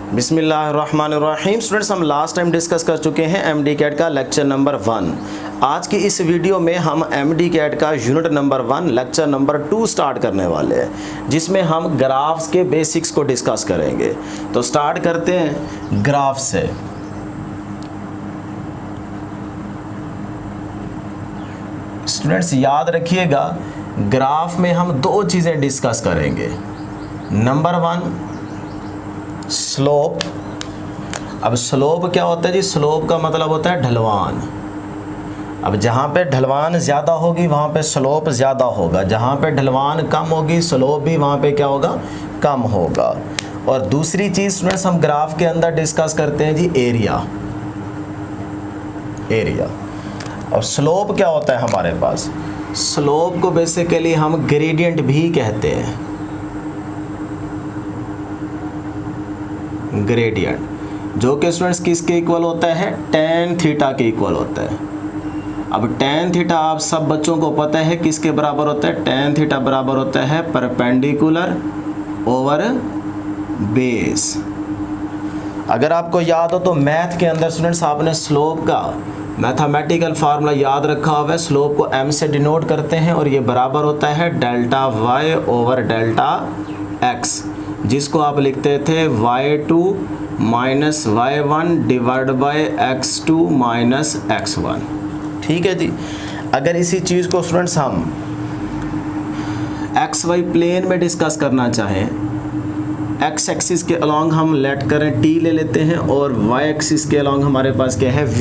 बिस्मिल्लाहिर्रहमानिर्रहीम। स्टूडेंट्स, हम last time discuss कर चुके हैं एमडी कैट का लेक्चर नंबर 1। आज की इस वीडियो में हम एमडी कैट का unit number 1 lecture number 2 start करने वाले हैं, जिसमें हम ग्राफ्स के बेसिक्स को डिस्कस करेंगे। तो स्टार्ट करते हैं ग्राफ से। स्टूडेंट्स याद रखिएगा, ग्राफ में हम दो चीज़ें डिस्कस करेंगे। Number 1 slope. अब स्लोप क्या होता है जी? स्लोप का मतलब होता है ढलवान। अब जहाँ पे ढलवान ज़्यादा होगी वहाँ पे स्लोप ज़्यादा होगा, जहाँ पे ढलवान कम होगी स्लोप भी वहाँ पे क्या होगा? कम होगा। और दूसरी चीज़ स्टूडेंट्स हम ग्राफ के अंदर डिस्कस करते हैं जी एरिया। अब स्लोप क्या होता है हमारे पास? स्लोप को बेसिकली हम ग्रेडियंट भी कहते हैं। ग्रेडियंट जो कि स्टूडेंट्स किसके इक्वल होता है? tan थीटा के इक्वल होता है। अब tan थीटा आप सब बच्चों को पता है किसके बराबर होता है? tan थीटा बराबर होता है परपेंडिकुलर ओवर बेस। अगर आपको याद हो तो मैथ के अंदर स्टूडेंट्स आपने स्लोप का मैथमेटिकल फार्मूला याद रखा हुआ है। स्लोप को m से डिनोट करते हैं और ये बराबर होता है delta y over delta x, जिसको आप लिखते थे y2 minus y1 divide by x2 minus x1। ठीक है जी। अगर इसी चीज़ को स्टूडेंट्स हम xy प्लेन में डिस्कस करना चाहें, x एक्सिस के अलॉन्ग हम लेट करें t ले लेते हैं और y एक्सिस के अलॉन्ग हमारे पास क्या है? v।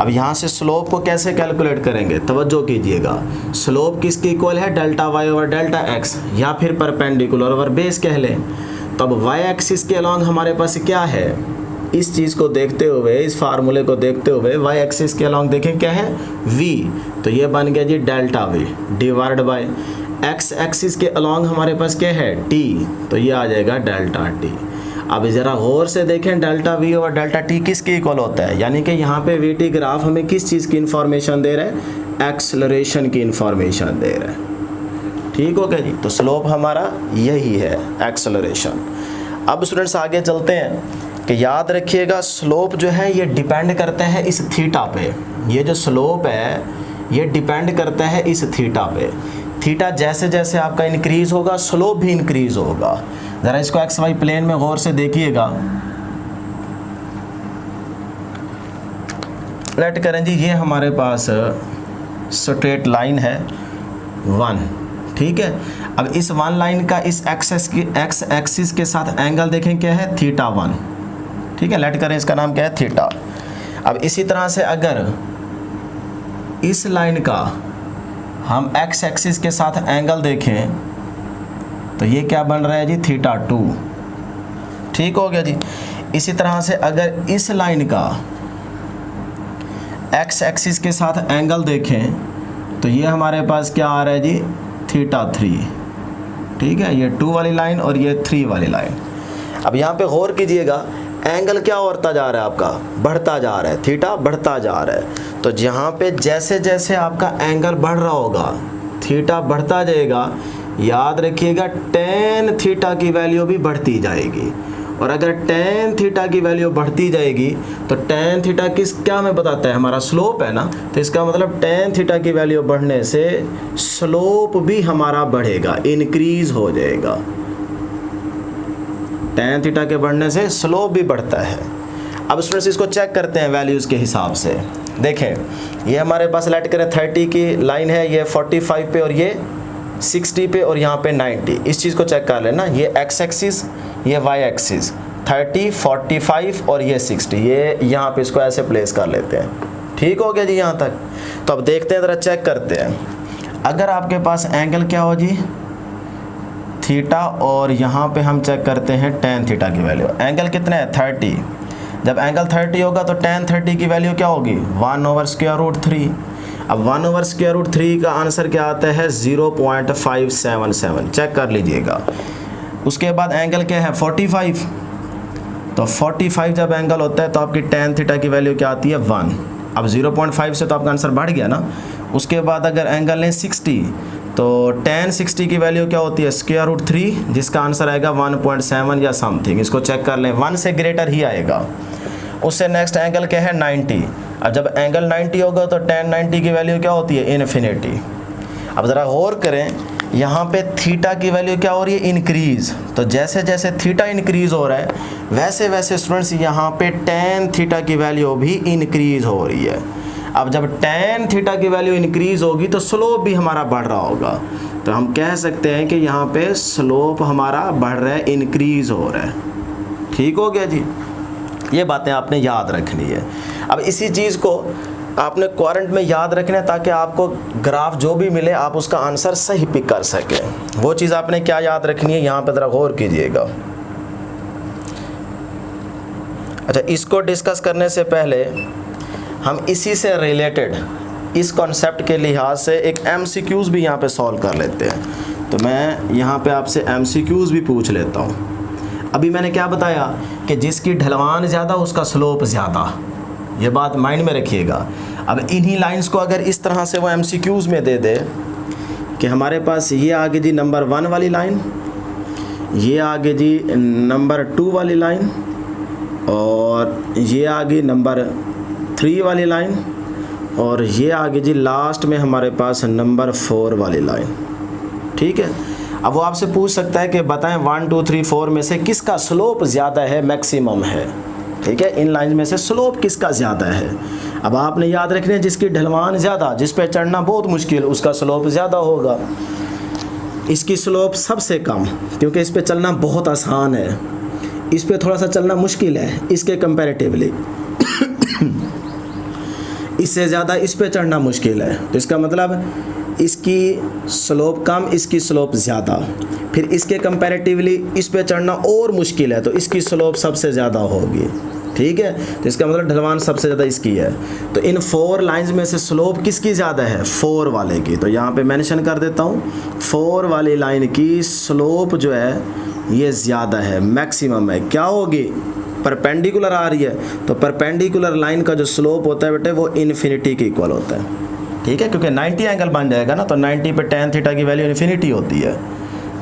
अब यहाँ से स्लोप को कैसे कैलकुलेट करेंगे? तवज्जो कीजिएगा। स्लोप किसके इक्वल है? Delta Y over delta X, या फिर परपेंडिकुलर ओवर बेस कह लें। तो अब वाई एक्सिस के अलॉन्ग हमारे पास क्या है? इस चीज़ को देखते हुए, इस फार्मूले को देखते हुए वाई एक्सिस के अलॉन्ग देखें क्या है? v। तो ये बन गया जी delta v divide by x axis के अलॉन्ग हमारे पास क्या है? t। तो ये आ जाएगा डेल्टा t। अब ज़रा गौर से देखें, डेल्टा वी और डेल्टा टी किसके इक्वल होता है? यानी कि यहाँ पे वी टी ग्राफ हमें किस चीज़ की इन्फॉर्मेशन दे रहा है? एक्सेलरेशन की इन्फॉर्मेशन दे रहा है। ठीक हो गया जी। तो स्लोप हमारा यही है, एक्सेलरेशन। अब स्टूडेंट्स आगे चलते हैं कि याद रखिएगा स्लोप जो है ये डिपेंड करता है इस थीटा पे। ये जो स्लोप है ये डिपेंड करता है इस थीटा पे। थीटा जैसे जैसे आपका इंक्रीज़ होगा स्लोप भी इंक्रीज़ होगा। ज़रा इसको एक्स वाई प्लेन में गौर से देखिएगा। लेट करें जी ये हमारे पास स्ट्रेट लाइन है 1। ठीक है। अब इस 1 लाइन का इस एक्स एक्सिस के साथ एंगल देखें क्या है? थीटा 1। ठीक है। लेट करें इसका नाम क्या है? थीटा। अब इसी तरह से अगर इस लाइन का हम एक्स एक्सिस के साथ एंगल देखें तो ये क्या बन रहा है जी? थीटा 2। ठीक हो गया जी। इसी तरह से अगर इस लाइन का एक्स एक्सिस के साथ एंगल देखें तो ये हमारे पास क्या आ रहा है जी? थीटा 3। ठीक है। ये 2 वाली लाइन और ये 3 वाली लाइन। अब यहाँ पे गौर कीजिएगा, एंगल क्या होता जा रहा है? आपका बढ़ता जा रहा है, थीटा बढ़ता जा रहा है। तो जहाँ पे जैसे जैसे आपका एंगल बढ़ रहा होगा थीटा बढ़ता जाएगा, याद रखिएगा tan थीटा की वैल्यू भी बढ़ती जाएगी। और अगर tan थीटा की वैल्यू बढ़ती जाएगी तो tan थीटा क्या हमें बताता है? हमारा स्लोप है ना। तो इसका मतलब tan थीटा की वैल्यू बढ़ने से स्लोप भी हमारा बढ़ेगा, इंक्रीज हो जाएगा। tan थीटा के बढ़ने से स्लोप भी बढ़ता है। अब स्टूडेंट्स इसको चेक करते हैं वैल्यूज़ के हिसाब से। देखें ये हमारे पास लेट करें 30 की लाइन है, ये 45 पे और ये 60 पे और यहाँ पे 90। इस चीज़ को चेक कर लेना। ये एक्स एक्सिस, ये वाई एक्सिस, 30, 45 और ये 60। ये यहाँ पे इसको ऐसे प्लेस कर लेते हैं। ठीक हो गया जी यहाँ तक। तो अब देखते हैं, ज़रा चेक करते हैं। अगर आपके पास एंगल क्या हो जी? थीटा, और यहाँ पे हम चेक करते हैं tan थीटा की वैल्यू। एंगल कितना है? 30। जब एंगल 30 होगा तो tan 30 की वैल्यू क्या होगी? 1 ओवर स्क्वायर रूट 3। अब 1 ओवर स्क्वायर रूट 3 का आंसर क्या आता है? 0.577। चेक कर लीजिएगा। उसके बाद एंगल क्या है? 45। तो 45 जब एंगल होता है तो आपकी tan थीटा की वैल्यू क्या आती है? 1। अब 0.5 से तो आपका आंसर बढ़ गया ना। उसके बाद अगर एंगल लें 60 तो tan 60 की वैल्यू क्या होती है √3, जिसका आंसर आएगा 1.7 या समथिंग। इसको चेक कर लें, 1 से ग्रेटर ही आएगा। उससे नेक्स्ट एंगल क्या है 90। अब जब एंगल 90 होगा तो tan 90 की वैल्यू क्या होती है इन्फिनिटी। अब ज़रा गौर करें, यहाँ पे थीटा की वैल्यू क्या हो रही है इंक्रीज़। तो जैसे जैसे थीटा इंक्रीज़ हो रहा है वैसे वैसे स्टूडेंट्स यहाँ पे tan थीटा की वैल्यू भी इंक्रीज़ हो रही है। अब जब tan थीटा की वैल्यू इंक्रीज़ होगी तो स्लोप भी हमारा बढ़ रहा होगा। तो हम कह सकते हैं कि यहाँ पे स्लोप हमारा बढ़ रहा है, इंक्रीज़ हो रहा है। ठीक हो गया जी, ये बातें आपने याद रखनी है। अब इसी चीज़ को आपने क्वाड्रेंट में याद रखना है ताकि आपको ग्राफ जो भी मिले आप उसका आंसर सही पिक कर सकें। वो चीज़ आपने क्या याद रखनी है, यहाँ पर ज़रा गौर कीजिएगा। अच्छा, इसको डिस्कस करने से पहले हम इसी से रिलेटेड इस कॉन्सेप्ट के लिहाज से एक MCQs भी यहाँ पे सॉल्व कर लेते हैं। तो मैं यहाँ पे आपसे MCQs भी पूछ लेता हूँ। अभी मैंने क्या बताया कि जिसकी ढलवान ज़्यादा उसका स्लोप ज़्यादा, ये बात माइंड में रखिएगा। अब इन्हीं लाइंस को अगर इस तरह से वो MCQs में दे दे कि हमारे पास ये आगे जी नंबर 1 वाली लाइन, ये आगे जी नंबर 2 वाली लाइन, और ये आगे नंबर 3 वाली लाइन, और ये आगे जी लास्ट में हमारे पास नंबर 4 वाली लाइन। ठीक है, अब वो आपसे पूछ सकता है कि बताएं 1 2 3 4 में से किसका स्लोप ज़्यादा है, मैक्सिमम है। ठीक है, इन लाइन में से स्लोप किसका ज़्यादा है। अब आपने याद रखना है जिसकी ढलवान ज़्यादा, जिस पे चढ़ना बहुत मुश्किल, उसका स्लोप ज़्यादा होगा। इसकी स्लोप सबसे कम, क्योंकि इस पे चलना बहुत आसान है, इस पे थोड़ा सा चलना मुश्किल है इसके कंपैरेटिवली। इससे ज़्यादा इस पे चढ़ना मुश्किल है, तो इसका मतलब इसकी स्लोप कम, इसकी स्लोप ज़्यादा। फिर इसके कंपैरेटिवली इस पे चढ़ना और मुश्किल है, तो इसकी स्लोप सबसे ज़्यादा होगी। ठीक है, तो इसका मतलब ढलवान सबसे ज़्यादा इसकी है। तो इन 4 लाइंस में से स्लोप किसकी ज़्यादा है, 4 वाले की। तो यहाँ पे मेंशन कर देता हूँ 4 वाली लाइन की स्लोप जो है ये ज़्यादा है, मैक्सिमम है। क्या होगी, परपेंडिकुलर आ रही है, तो परपेंडिकुलर लाइन का जो स्लोप होता है बेटे वो इन्फिनिटी के इक्वल होता है। ठीक है, क्योंकि 90 एंगल बन जाएगा ना, तो 90 पे tan थीटा की वैल्यू इन्फिनिटी होती है।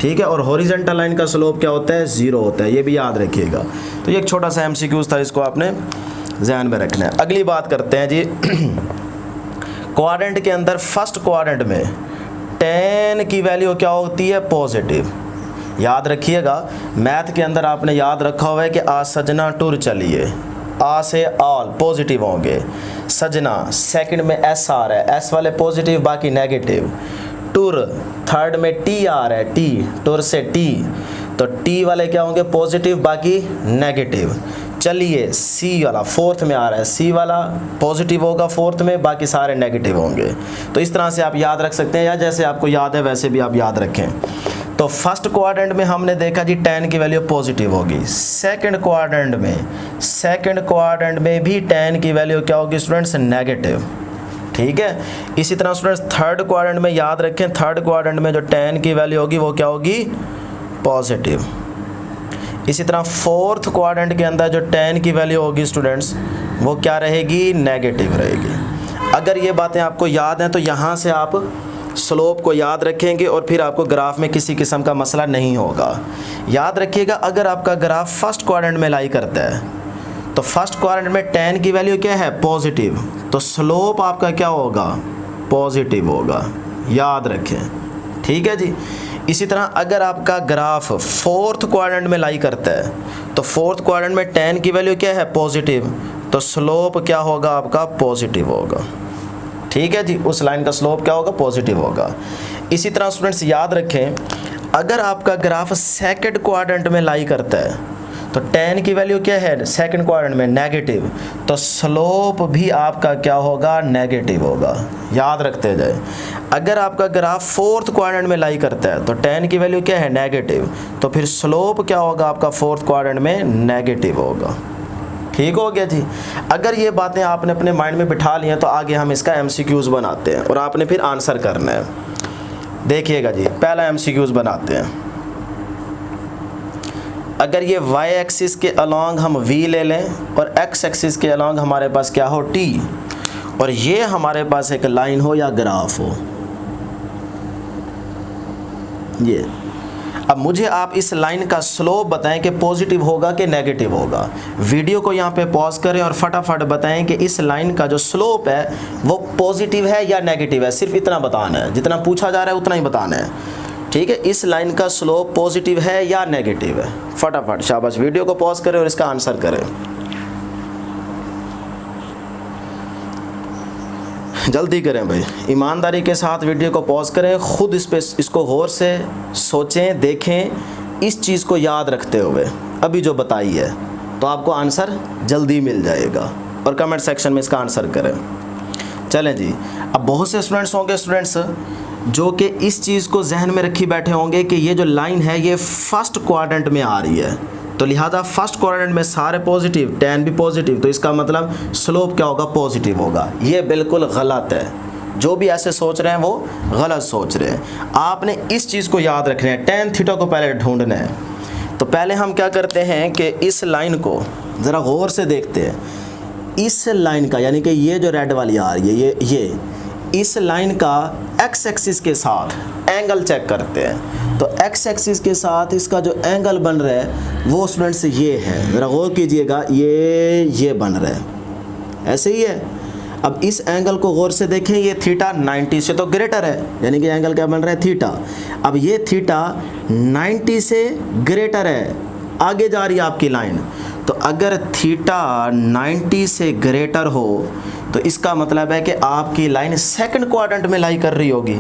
ठीक है, और हॉरिजॉन्टल लाइन का स्लोप क्या होता है, 0 होता है, ये भी याद रखिएगा। तो ये एक छोटा सा MCQs था, इसको आपने ध्यान में रखना है। अगली बात करते हैं जी क्वाड्रेंट के अंदर फर्स्ट क्वाड्रेंट में tan की वैल्यू क्या होती है, पॉजिटिव। याद रखिएगा, मैथ के अंदर आपने याद रखा हुआ है कि आज सजना टूर चलिए, आ से ऑल पॉजिटिव होंगे। सजना सेकंड में S आ रहा है, S वाले पॉजिटिव बाकी नेगेटिव। टूर थर्ड में T आ रहा है, T टूर से T, तो T वाले क्या होंगे, पॉजिटिव बाकी नेगेटिव। चलिए C वाला फोर्थ में आ रहा है, C वाला पॉजिटिव होगा फोर्थ में, बाकी सारे नेगेटिव होंगे। तो इस तरह से आप याद रख सकते हैं, या जैसे आपको याद है वैसे भी आप याद रखें। तो फर्स्ट क्वाड्रेंट में हमने देखा जी tan की वैल्यू पॉजिटिव होगी। सेकंड क्वाड्रेंट में भी tan की वैल्यू क्या होगी स्टूडेंट्स, नेगेटिव। ठीक है, इसी तरह स्टूडेंट्स थर्ड क्वाड्रेंट में याद रखें, थर्ड क्वाड्रेंट में जो tan की वैल्यू होगी वो क्या होगी, पॉजिटिव। इसी तरह फोर्थ क्वाड्रेंट के अंदर जो tan की वैल्यू होगी स्टूडेंट्स वो क्या रहेगी, नेगेटिव रहेगी। अगर ये बातें आपको याद हैं तो यहाँ से आप स्लोप को याद रखेंगे और फिर आपको ग्राफ में किसी किस्म का मसला नहीं होगा। याद रखिएगा, अगर आपका ग्राफ फर्स्ट क्वाड्रेंट में लाई करता है तो फर्स्ट क्वाड्रेंट में tan की वैल्यू क्या है, पॉजिटिव, तो स्लोप आपका क्या होगा, पॉजिटिव होगा। याद रखें, ठीक है जी। इसी तरह अगर आपका ग्राफ फोर्थ क्वाड्रेंट में लाई करता है तो फोर्थ क्वाड्रेंट में tan की वैल्यू क्या है, पॉजिटिव, तो स्लोप क्या होगा आपका, पॉजिटिव होगा। ठीक है जी, उस लाइन का स्लोप क्या होगा, पॉजिटिव होगा। इसी तरह स्टूडेंट्स याद रखें, अगर आपका ग्राफ सेकंड क्वाड्रेंट में लाई करता है तो tan की वैल्यू क्या है, सेकंड क्वाड्रेंट में नेगेटिव, तो स्लोप भी आपका क्या होगा, नेगेटिव होगा। याद रखते जाए, अगर आपका ग्राफ फोर्थ क्वाड्रेंट में लाई करता है तो tan की वैल्यू क्या है, नेगेटिव, तो फिर स्लोप क्या होगा आपका फोर्थ क्वाड्रेंट में, नेगेटिव होगा। ठीक हो गया जी। अगर ये बातें आपने अपने माइंड में बिठा ली हैं तो आगे हम इसका MCQs बनाते हैं और आपने फिर आंसर करना है। देखिएगा जी, पहला MCQs बनाते हैं। अगर ये y एक्सिस के अलॉन्ग हम v ले लें और x एक्सिस के अलॉन्ग हमारे पास क्या हो, t, और ये हमारे पास एक लाइन हो या ग्राफ हो, ये। अब मुझे आप इस लाइन का स्लोप बताएं कि पॉजिटिव होगा कि नेगेटिव होगा। वीडियो को यहाँ पे पॉज करें और फटाफट बताएं कि इस लाइन का जो स्लोप है वो पॉजिटिव है या नेगेटिव है। सिर्फ इतना बताना है, जितना पूछा जा रहा है उतना ही बताना है, ठीक है। इस लाइन का स्लोप पॉजिटिव है या नेगेटिव है, फटाफट शाबाश। वीडियो को पॉज करें और इसका आंसर करें, जल्दी करें भाई, ईमानदारी के साथ वीडियो को पॉज करें, खुद इस पे इसको गौर से सोचें, देखें, इस चीज़ को याद रखते हुए अभी जो बताई है, तो आपको आंसर जल्दी मिल जाएगा। और कमेंट सेक्शन में इसका आंसर करें। चलें जी, अब बहुत से स्टूडेंट्स होंगे जो कि इस चीज़ को जहन में रखी बैठे होंगे कि ये जो लाइन है ये फर्स्ट क्वाड्रेंट में आ रही है, तो लिहाजा फर्स्ट क्वाड्रेंट में सारे पॉजिटिव, tan भी पॉजिटिव, तो इसका मतलब स्लोप क्या होगा, पॉजिटिव होगा। ये बिल्कुल गलत है। जो भी ऐसे सोच रहे हैं वो गलत सोच रहे हैं। आपने इस चीज़ को याद रखना है, tan थीटा को पहले ढूंढना है। तो पहले हम क्या करते हैं कि इस लाइन को ज़रा गौर से देखते हैं। इस लाइन का यानी कि ये जो रेड वाली आ रही है, ये इस लाइन का एक्स एक्सिस के साथ एंगल चेक करते हैं। तो एक्स एक्सिस के साथ इसका जो एंगल बन रहा है वो स्टूडेंट्स ये है, ज़रा गौर कीजिएगा, ये बन रहा है, ऐसे ही है। अब इस एंगल को गौर से देखें, ये थीटा 90 से तो ग्रेटर है, यानी कि एंगल क्या बन रहा है, थीटा। अब ये थीटा 90 से ग्रेटर है, आगे जा रही है आपकी लाइन। तो अगर थीटा 90 से ग्रेटर हो तो इसका मतलब है कि आपकी लाइन सेकंड क्वाड्रेंट में लाई कर रही होगी।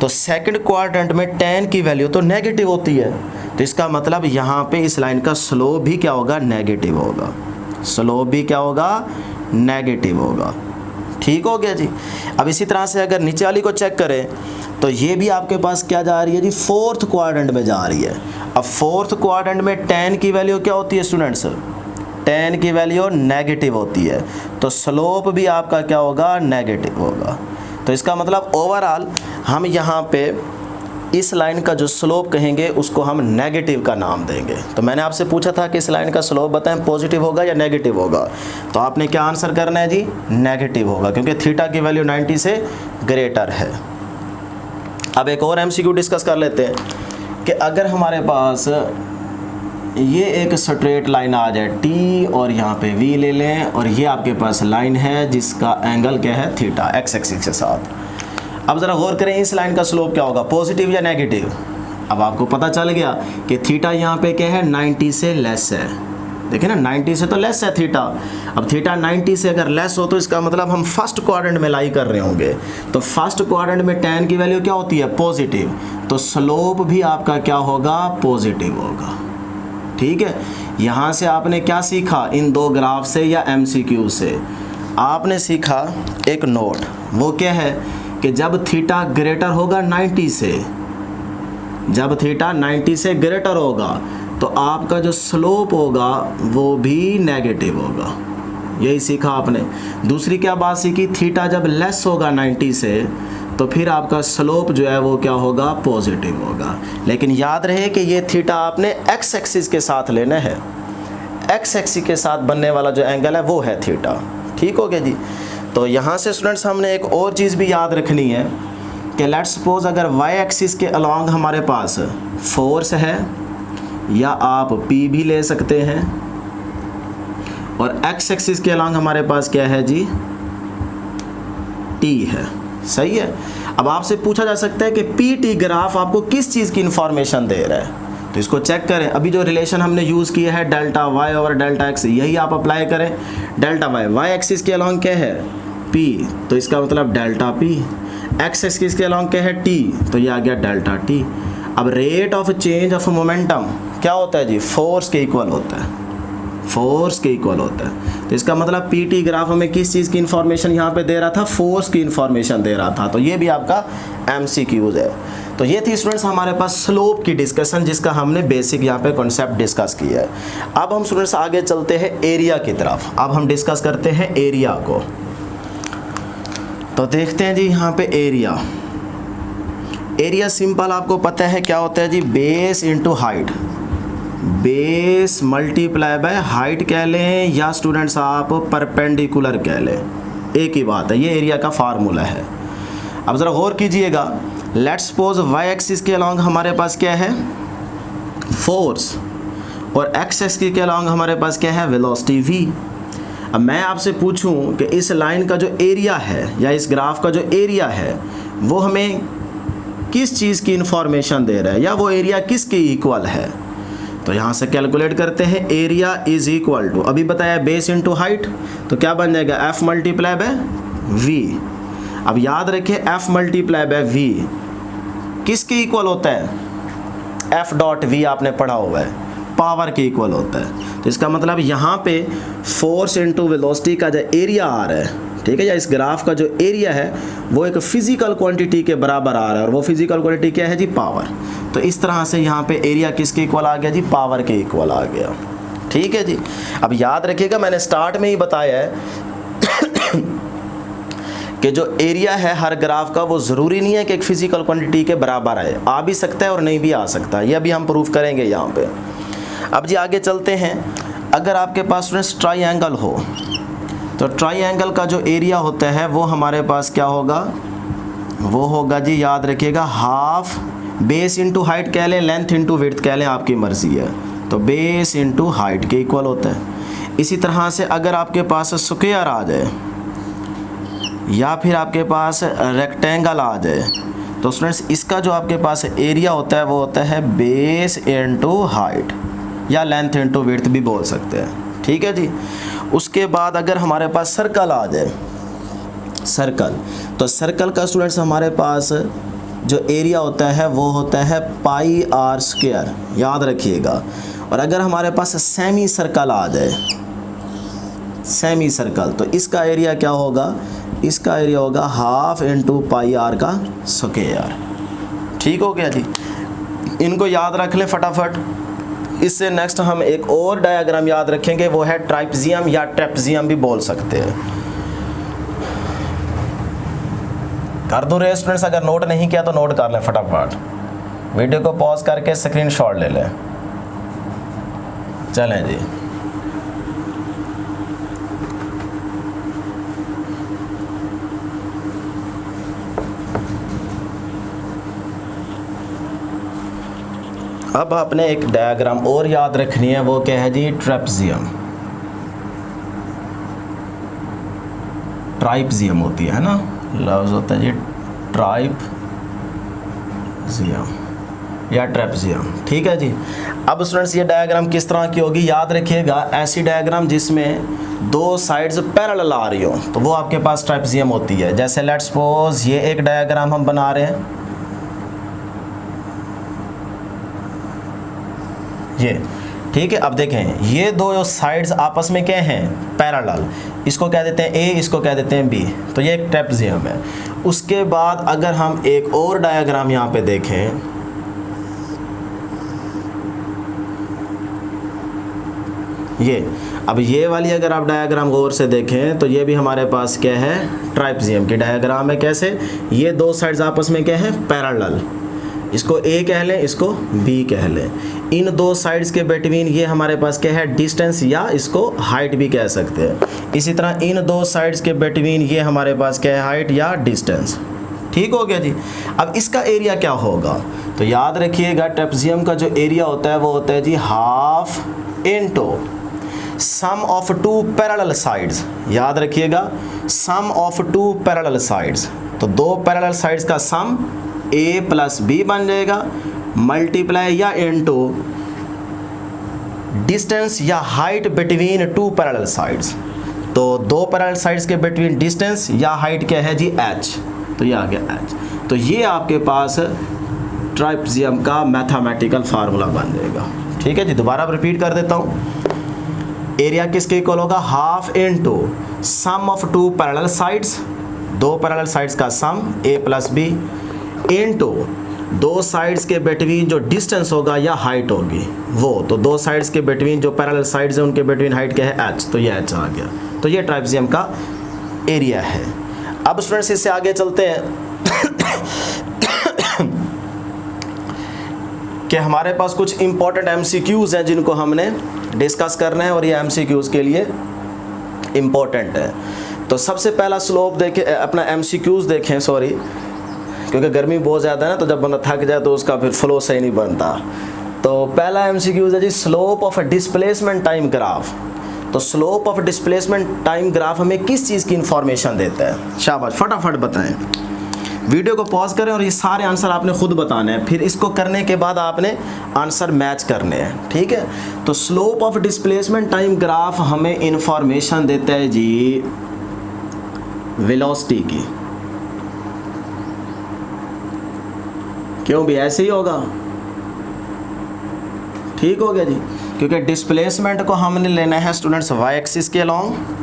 तो सेकंड क्वाड्रेंट में tan की वैल्यू तो नेगेटिव होती है, तो इसका मतलब यहाँ पे इस लाइन का स्लोप भी क्या होगा, नेगेटिव होगा। स्लोप भी क्या होगा, नेगेटिव होगा। ठीक हो गया जी। अब इसी तरह से अगर नीचे वाली को चेक करें तो ये भी आपके पास क्या जा रही है जी, फोर्थ क्वाड्रेंट में जा रही है। अब फोर्थ क्वाड्रेंट में tan की वैल्यू क्या होती है स्टूडेंट्स, tan की वैल्यू नेगेटिव होती है, तो स्लोप भी आपका क्या होगा, नेगेटिव होगा। तो इसका मतलब ओवरऑल हम यहाँ पे इस लाइन का जो स्लोप कहेंगे उसको हम नेगेटिव का नाम देंगे। तो मैंने आपसे पूछा था कि इस लाइन का स्लोप बताएं, पॉजिटिव होगा या नेगेटिव होगा, तो आपने क्या आंसर करना है जी, नेगेटिव होगा, क्योंकि थीटा की वैल्यू 90 से ग्रेटर है। अब एक और MCQ डिस्कस कर लेते हैं कि अगर हमारे पास ये एक स्ट्रेट लाइन आ जाए T और यहाँ पे V ले लें, और ये आपके पास लाइन है जिसका एंगल क्या है, थीटा, एक्स एक्सिस के साथ। अब ज़रा गौर करें इस लाइन का स्लोप क्या होगा, पॉजिटिव या नेगेटिव। अब आपको पता चल गया कि थीटा यहाँ पे क्या है, 90 से लेस है। देखिए ना, 90 से तो लेस है थीटा। अब थीटा 90 से अगर लेस हो तो इसका मतलब हम फर्स्ट क्वाड्रेंट में लाई कर रहे होंगे। तो फर्स्ट क्वाड्रेंट में tan की वैल्यू क्या होती है, पॉजिटिव, तो स्लोप भी आपका क्या होगा, पॉजिटिव होगा। ठीक है, यहाँ से आपने क्या सीखा इन दो ग्राफ से या MCQ से, आपने सीखा एक नोट, वो क्या है कि जब थीटा ग्रेटर होगा 90 से, जब थीटा 90 से ग्रेटर होगा तो आपका जो स्लोप होगा वो भी नेगेटिव होगा। यही सीखा आपने। दूसरी क्या बात सीखी, थीटा जब लेस होगा 90 से तो फिर आपका स्लोप जो है वो क्या होगा, पॉजिटिव होगा। लेकिन याद रहे कि ये थीटा आपने एक्स एक्सिस के साथ लेना है, एक्स एक्सिस के साथ बनने वाला जो एंगल है वो है थीटा। ठीक हो गया जी। तो यहाँ से स्टूडेंट्स हमने एक और चीज़ भी याद रखनी है कि लेट्स सपोज अगर वाई एक्सिस के अलॉन्ग हमारे पास फोर्स है, या आप P भी ले सकते हैं, और एक्स एक्सिस के अलॉन्ग हमारे पास क्या है जी, T है। सही है। अब आपसे पूछा जा सकता है कि PT ग्राफ आपको किस चीज़ की इंफॉर्मेशन दे रहा है, तो इसको चेक करें। अभी जो रिलेशन हमने यूज़ किया है delta Y over delta X, यही आप अप्लाई करें। डेल्टा वाई एक्सिस के अलॉन्ग क्या है, P, तो इसका मतलब डेल्टा P। एक्स एक्सिस के अलॉन्ग क्या है, T, तो ये आ गया डेल्टा T। अब rate of change of momentum क्या होता है जी, फोर्स के इक्वल होता है, फोर्स के इक्वल होता है। तो इसका मतलब PT ग्राफ हमें किस चीज़ की इंफॉर्मेशन यहाँ पे दे रहा था, फोर्स की इंफॉर्मेशन दे रहा था। तो ये भी आपका MCQ है। तो ये थी स्टूडेंट्स हमारे पास स्लोप की डिस्कशन, जिसका हमने बेसिक यहाँ पे कॉन्सेप्ट डिस्कस किया है। अब हम स्टूडेंट्स आगे चलते हैं एरिया की तरफ। अब हम डिस्कस करते हैं एरिया को। तो देखते हैं जी यहाँ पे एरिया। एरिया सिंपल आपको पता है क्या होता है जी, base into height, base multiply by height कह लें या स्टूडेंट्स आप परपेंडिकुलर कह लें, एक ही बात है। ये एरिया का फार्मूला है। अब ज़रा गौर कीजिएगा, लेट्स सपोज वाई एक्सिस के अलॉन्ग हमारे पास क्या है, फोर्स, और एक्स एक्सिस के अलॉन्ग हमारे पास क्या है, वेलोसिटी v। अब मैं आपसे पूछूं कि इस लाइन का जो एरिया है या इस ग्राफ का जो एरिया है वो हमें किस चीज़ की इंफॉर्मेशन दे रहा है, या वो एरिया किसके इक्वल है, तो यहाँ से कैलकुलेट करते हैं। एरिया इज इक्वल टू, अभी बताया बेस इंटू हाइट, तो क्या बन जाएगा, f मल्टीप्लाई बाय v। अब याद रखिए f मल्टीप्लाई बाय v किसके इक्वल होता है, f डॉट v आपने पढ़ा हुआ है, पावर के इक्वल होता है। तो इसका मतलब यहाँ पे फोर्स इंटू वेलोसिटी का जो एरिया आ रहा है, ठीक है, या इस ग्राफ का जो एरिया है वो एक फिजिकल क्वांटिटी के बराबर आ रहा है, और वो फिजिकल क्वांटिटी क्या है जी, पावर। तो इस तरह से यहाँ पे एरिया किसके इक्वल आ गया जी, पावर के इक्वल आ गया। ठीक है जी। अब याद रखिएगा मैंने स्टार्ट में ही बताया है कि जो एरिया है हर ग्राफ का वो ज़रूरी नहीं है कि एक फिजिकल क्वांटिटी के बराबर आए, आ भी सकता है और नहीं भी आ सकता, ये अभी हम प्रूफ करेंगे यहाँ पे। अब जी आगे चलते हैं। अगर आपके पास स्टूडेंट्स ट्राइंगल हो तो ट्राइंगल का जो एरिया होता है वो हमारे पास क्या होगा, वो होगा जी, याद रखिएगा, हाफ बेस इंटू हाइट कह लें, लेंथ इंटू विड्थ कह लें, आपकी मर्ज़ी है, तो बेस इंटू हाइट के इक्वल होता है। इसी तरह से अगर आपके पास स्क्वायर आ जाए या फिर आपके पास रेक्टेंगल आ जाए तो स्टूडेंट्स इसका जो आपके पास एरिया होता है वो होता है बेस इंटू हाइट, या लेंथ इंटू विड्थ भी बोल सकते हैं। ठीक है जी। उसके बाद अगर हमारे पास सर्कल आ जाए, सर्कल, तो सर्कल का स्टूडेंट्स हमारे पास जो एरिया होता है वो होता है पाई आर स्क्वायर, याद रखिएगा। और अगर हमारे पास सेमी सर्कल आ जाए, सेमी सर्कल, तो इसका एरिया क्या होगा, इसका एरिया होगा हाफ इंटू पाई आर का स्क्वायर। ठीक हो गया जी। इनको याद रख लें फटाफट। इससे नेक्स्ट हम एक और डायग्राम याद रखेंगे, वो है ट्राइपजियम या ट्रेपजियम भी बोल सकते हैं। कर दूँ रे स्टूडेंट्स, अगर नोट नहीं किया तो नोट कर लें फटाफट, वीडियो को पॉज करके स्क्रीनशॉट ले लें। चलें जी। अब आपने एक डायग्राम और याद रखनी है, वो क्या है जी, ट्रेपजियम। ट्राइपजियम होती है ना, लफ्ज़ होता है जी ट्राइपजियम या ट्रेपजियम। ठीक है जी। अब स्टूडेंट्स ये डायग्राम किस तरह की होगी, याद रखिएगा, ऐसी डायग्राम जिसमें दो साइड्स पैरेलल आ रही हो तो वो आपके पास ट्राइपजियम होती है। जैसे लेट्स सपोज ये एक डायग्राम हम बना रहे हैं, ये ठीक है। अब देखें ये दो साइड्स आपस में क्या हैं, पैरेलल, इसको कह देते हैं ए, इसको कह देते हैं बी, तो ये एक ट्रेपजियम है। उसके बाद अगर हम एक और डायग्राम यहाँ पे देखें, ये, अब ये वाली अगर आप डायग्राम गौर से देखें तो ये भी हमारे पास क्या है, ट्राइपजियम की डायग्राम है। कैसे, ये दो साइड्स आपस में क्या है, पैरेलल, इसको ए कह लें, इसको बी कह लें। इन दो साइड्स के बिटवीन ये हमारे पास क्या है, डिस्टेंस, या इसको हाइट भी कह सकते हैं। इसी तरह इन दो साइड्स के बिटवीन ये हमारे पास क्या है, हाइट या डिस्टेंस। ठीक हो गया जी। अब इसका एरिया क्या होगा, तो याद रखिएगा ट्रेपजियम का जो एरिया होता है वो होता है जी half into sum of two parallel sides. याद रखिएगा, sum of two parallel sides, तो दो पैरेलल साइड्स का सम a प्लस बी बन जाएगा, मल्टीप्लाई या इनटू डिस्टेंस या height between two parallel sides. तो दो पैरेलल साइड्स के बिटवीन डिस्टेंस या हाइट क्या है जी, h, तो ये आ गया h। तो ये आपके पास ट्राइपजियम का मैथमेटिकल फार्मूला बन जाएगा। ठीक है जी। दोबारा रिपीट कर देता हूँ, एरिया किसके इक्वल होगा, half into sum of two parallel sides, दो पैरेलल साइड्स का sum a plus B, into दो साइड्स के बिटवीन जो डिस्टेंस होगा या हाइट होगी वो, तो दो साइड्स के बिटवीन जो पैरेलल साइड्स हैं उनके बिटवीन हाइट क्या है, h, तो ये h आ गया। तो ये ट्राइपजियम का एरिया है। अब स्टूडेंट्स इससे आगे चलते हैं कि हमारे पास कुछ इंपॉर्टेंट MCQs हैं जिनको हमने डिस्कस करना है, और ये MCQs के लिए इम्पोर्टेंट है। तो सबसे पहला स्लोप देखें, अपना MCQs देखें, सॉरी, क्योंकि गर्मी बहुत ज़्यादा है ना, तो जब बंदा थक जाए तो उसका फिर फ्लो सही नहीं बनता। तो पहला एमसीक्यू है जी, slope of displacement time graph. तो slope of displacement time graph हमें किस चीज़ की इंफॉर्मेशन देता है? शाबाश, फटाफट बताएं। वीडियो को पॉज करें और ये सारे आंसर आपने खुद बताने हैं, फिर इसको करने के बाद आपने आंसर मैच करने हैं, ठीक है। तो slope of displacement time graph हमें इंफॉर्मेशन देता है जी वेलोसिटी की। क्यों भी ऐसे ही होगा? ठीक हो गया जी, क्योंकि डिस्प्लेसमेंट को हमने लेना है स्टूडेंट्स वाई एक्सिस के अलॉन्ग,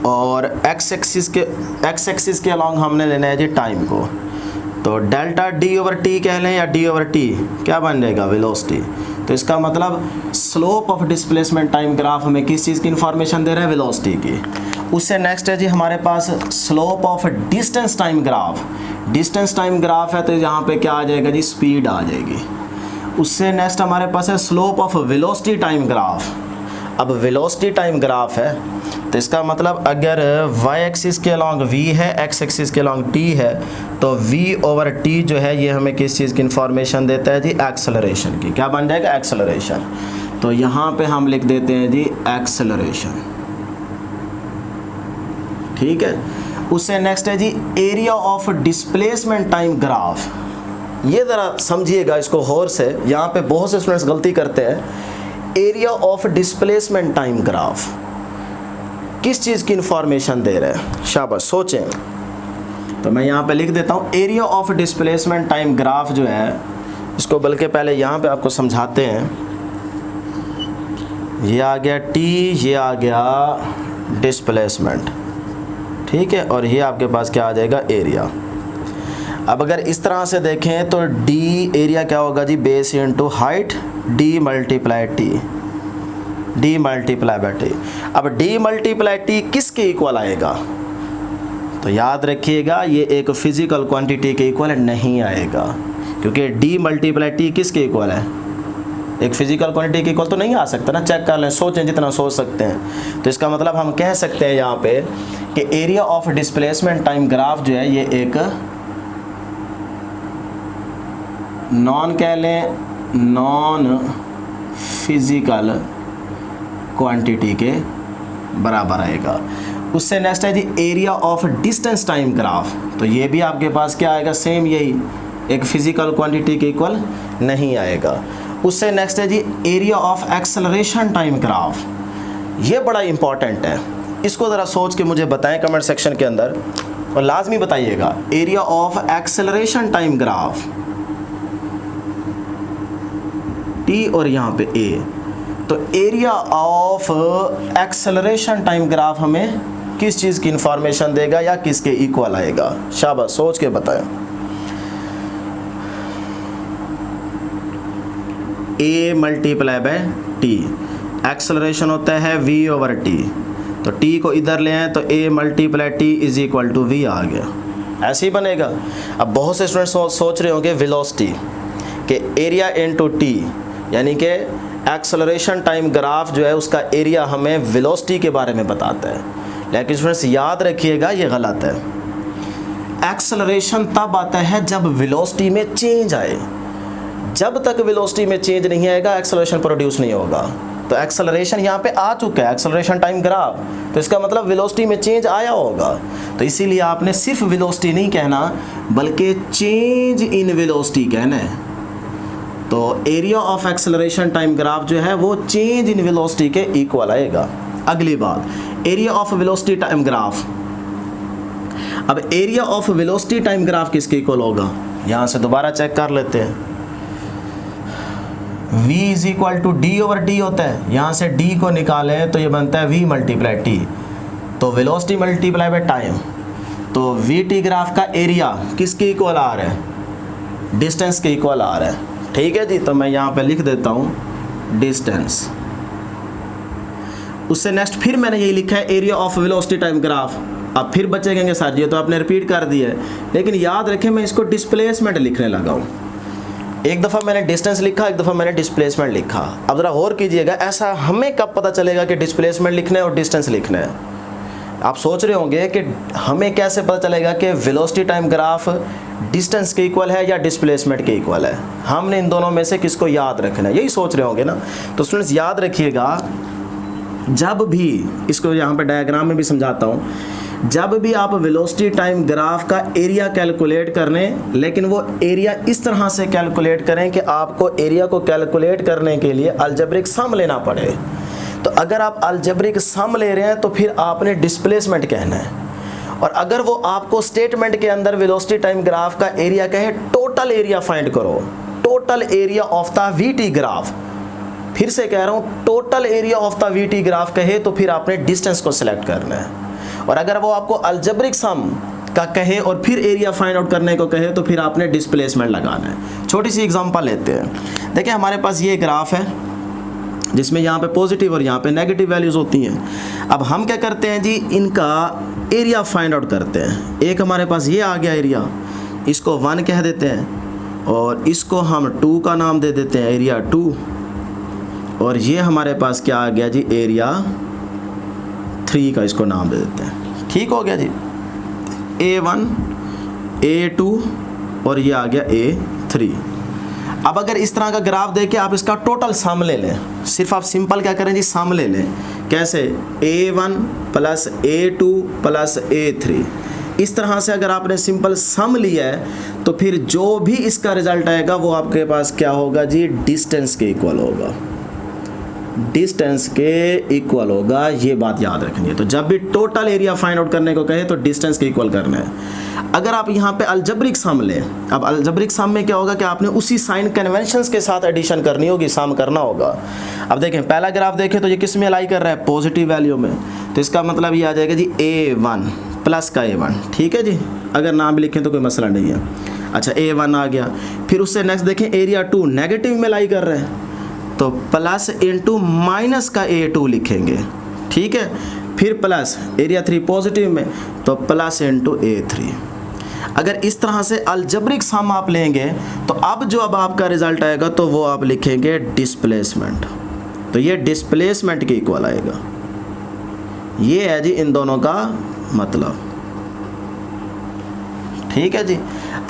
और एक्स एक्सिस के अलॉन्ग हमने लेना है जी टाइम को। तो डेल्टा डी ओवर टी कह लें या डी ओवर टी, क्या बन जाएगा? वेलोसिटी। तो इसका मतलब slope of displacement time graph हमें किस चीज़ की इंफॉर्मेशन दे रहा है? वेलोसिटी की। उससे नेक्स्ट है जी हमारे पास slope of distance time graph. Distance time graph है तो यहाँ पे क्या आ जाएगा जी? स्पीड आ जाएगी। उससे नेक्स्ट हमारे पास है slope of velocity time graph. अब वेलोसिटी टाइम ग्राफ है तो इसका मतलब अगर y एक्सिस के अलॉन्ग v है, x एक्सिस के अलॉन्ग t है, तो v ओवर t जो है ये हमें किस चीज़ की इंफॉर्मेशन देता है जी? एक्सेलरेशन की। क्या बन जाएगा? एक्सेलरेशन। तो यहाँ पे हम लिख देते हैं जी एक्सेलरेशन, ठीक है। उससे नेक्स्ट है जी area of displacement time graph. ये ज़रा समझिएगा इसको गौर से, यहाँ पे बहुत से स्टूडेंट्स गलती करते हैं। Area of displacement time graph किस चीज़ की इंफॉर्मेशन दे रहा है? शाबाश, सोचें। तो मैं यहाँ पे लिख देता हूँ area of displacement time graph जो है, इसको बल्कि पहले यहाँ पे आपको समझाते हैं। ये आ गया t, ये आ गया डिस्प्लेसमेंट, ठीक है, और ये आपके पास क्या आ जाएगा? एरिया। अब अगर इस तरह से देखें तो d एरिया क्या होगा जी? Base into height, d multiply टी, d मल्टीप्लाई बाई टी। अब d मल्टीप्लाई टी किसके इक्वल आएगा? तो याद रखिएगा ये एक फिजिकल क्वांटिटी के इक्वल नहीं आएगा, क्योंकि d मल्टीप्लाई टी किसके इक्वल है? एक फिजिकल क्वांटिटी के इक्वल तो नहीं आ सकता ना। चेक कर लें, सोचें जितना सोच सकते हैं। तो इसका मतलब हम कह सकते हैं यहाँ पे कि area of displacement time graph जो है ये एक नॉन कह लें नॉन फिजिकल क्वांटिटी के बराबर आएगा। उससे नेक्स्ट है जी area of distance time graph. तो ये भी आपके पास क्या आएगा? सेम यही, एक फिजिकल क्वांटिटी के इक्वल नहीं आएगा। उससे नेक्स्ट है जी area of acceleration time graph. ये बड़ा इंपॉर्टेंट है, इसको ज़रा सोच के मुझे बताएं कमेंट सेक्शन के अंदर, और लाजमी बताइएगा। Area of acceleration time graph, T और यहाँ पे ए। तो area of acceleration time graph हमें किस चीज़ की इंफॉर्मेशन देगा या किसके इक्वल आएगा? शाबाश, सोच के बताएं। A multiply by T, acceleration होता है v ओवर टी, तो t को इधर ले आए तो a multiply T is equal to v आ गया। ऐसे ही बनेगा। अब बहुत से स्टूडेंट सोच रहे होंगे वेलोसिटी के एरिया इनटू टी, यानी कि एक्सेलरेशन टाइम ग्राफ जो है उसका एरिया हमें वेलोसिटी के बारे में बताता है, लेकिन स्टूडेंट्स याद रखिएगा ये गलत है। एक्सेलरेशन तब आता है जब वेलोसिटी में चेंज आए। जब तक वेलोसिटी में चेंज नहीं आएगा एक्सेलरेशन प्रोड्यूस नहीं होगा। तो एक्सेलरेशन यहाँ पे आ चुका है, एक्सेलरेशन टाइम ग्राफ, तो इसका मतलब वेलोसिटी में चेंज आया होगा। तो इसीलिए आपने सिर्फ वेलोसिटी नहीं कहना बल्कि चेंज इन वेलोसिटी कहना है। तो area of acceleration time graph जो है वो चेंज इन वेलोसिटी के इक्वल आएगा। अगली बात, area of velocity time graph. अब area of velocity time graph किसके इक्वल होगा? यहाँ से दोबारा चेक कर लेते हैं। v is equal to d over t होता है, यहाँ से d को निकालें तो ये बनता है v मल्टीप्लाई टी, तो वेलोसिटी मल्टीप्लाई बाय टाइम। तो वी टी ग्राफ का एरिया किसके इक्वल आ रहा है? डिस्टेंस के इक्वल आ रहा है। ठीक है जी, तो मैं यहाँ पे लिख देता हूँ डिस्टेंस। उससे नेक्स्ट फिर मैंने यही लिखा है area of velocity time graph. अब फिर बच्चे कहेंगे सर जी तो आपने रिपीट कर दिया है, लेकिन याद रखें मैं इसको डिस्प्लेसमेंट लिखने लगा हूँ। एक दफ़ा मैंने डिस्टेंस लिखा, एक दफ़ा मैंने डिस्प्लेसमेंट लिखा। अब ज़रा गौर कीजिएगा, ऐसा हमें कब पता चलेगा कि डिस्प्लेसमेंट लिखना है और डिस्टेंस लिखना है? आप सोच रहे होंगे कि हमें कैसे पता चलेगा कि वेलोसिटी टाइम ग्राफ डिस्टेंस के इक्वल है या डिस्प्लेसमेंट के इक्वल है, हमने इन दोनों में से किसको याद रखना है, यही सोच रहे होंगे ना। तो स्टूडेंट्स याद रखिएगा, जब भी इसको यहाँ पे डायग्राम में भी समझाता हूँ, जब भी आप वेलोसिटी टाइम ग्राफ का एरिया कैलकुलेट करने, लेकिन वो एरिया इस तरह से कैलकुलेट करें कि आपको एरिया को कैलकुलेट करने के लिए अलजेब्रिक सम लेना पड़े। तो अगर आप अलजेब्रिक सम ले रहे हैं तो फिर आपने डिस्प्लेसमेंट कहना है, और अगर वो आपको स्टेटमेंट के अंदर वेलोसिटी टाइम ग्राफ का एरिया कहे, टोटल एरिया फाइंड करो, total area of the VT graph, फिर से कह रहा हूँ total area of the VT graph कहे तो फिर आपने डिस्टेंस को सिलेक्ट करना है। और अगर वो आपको अलजेब्रिक सम का कहे और फिर एरिया फाइंड आउट करने को कहे तो फिर आपने डिस्प्लेसमेंट लगाना है। छोटी सी एग्जांपल लेते हैं। देखिए हमारे पास ये ग्राफ है जिसमें यहाँ पे पॉजिटिव और यहाँ पे नेगेटिव वैल्यूज़ होती हैं। अब हम क्या करते हैं जी, इनका एरिया फाइंड आउट करते हैं। एक हमारे पास ये आ गया एरिया, इसको 1 कह देते हैं और इसको हम 2 का नाम दे देते हैं, एरिया 2। और ये हमारे पास क्या आ गया जी, एरिया 3 का इसको नाम दे देते हैं। ठीक हो गया जी, A1 A2 और ये आ गया A3। अब अगर इस तरह का ग्राफ देके आप इसका टोटल सम ले लें, सिर्फ आप सिंपल क्या करें जी, सम ले लें। कैसे, A1 plus A2 plus A3, इस तरह से अगर आपने सिंपल सम लिया है तो फिर जो भी इसका रिजल्ट आएगा वो आपके पास क्या होगा जी, डिस्टेंस के इक्वल होगा, डिस्टेंस के इक्वल होगा। ये बात याद रखनी है। तो जब भी टोटल एरिया फाइंड आउट करने को कहे तो डिस्टेंस के इक्वल करना है। अगर आप यहाँ पे अलजेब्रिक सम लें, अब अलजेब्रिक सम में क्या होगा कि आपने उसी साइन कन्वेंशंस के साथ एडिशन करनी होगी, सम करना होगा। अब देखें पहला ग्राफ देखें तो ये किस में अलाई कर रहा है, पॉजिटिव वैल्यू में, तो इसका मतलब ये आ जाएगा जी A1 प्लस का A1। ठीक है जी, अगर नाम भी लिखें तो कोई मसला नहीं है। अच्छा A1 आ गया, फिर उससे नेक्स्ट देखें एरिया 2 नेगेटिव में अलाई कर रहे हैं तो प्लस इंटू माइनस का A2 लिखेंगे। ठीक है, फिर प्लस एरिया 3 पॉजिटिव में तो प्लस इंटू A3। अगर इस तरह से अलजेब्रिक सम आप लेंगे तो अब आपका रिजल्ट आएगा तो वो आप लिखेंगे डिस्प्लेसमेंट। तो ये डिस्प्लेसमेंट के इक्वल आएगा। ये है जी इन दोनों का मतलब। ठीक है जी।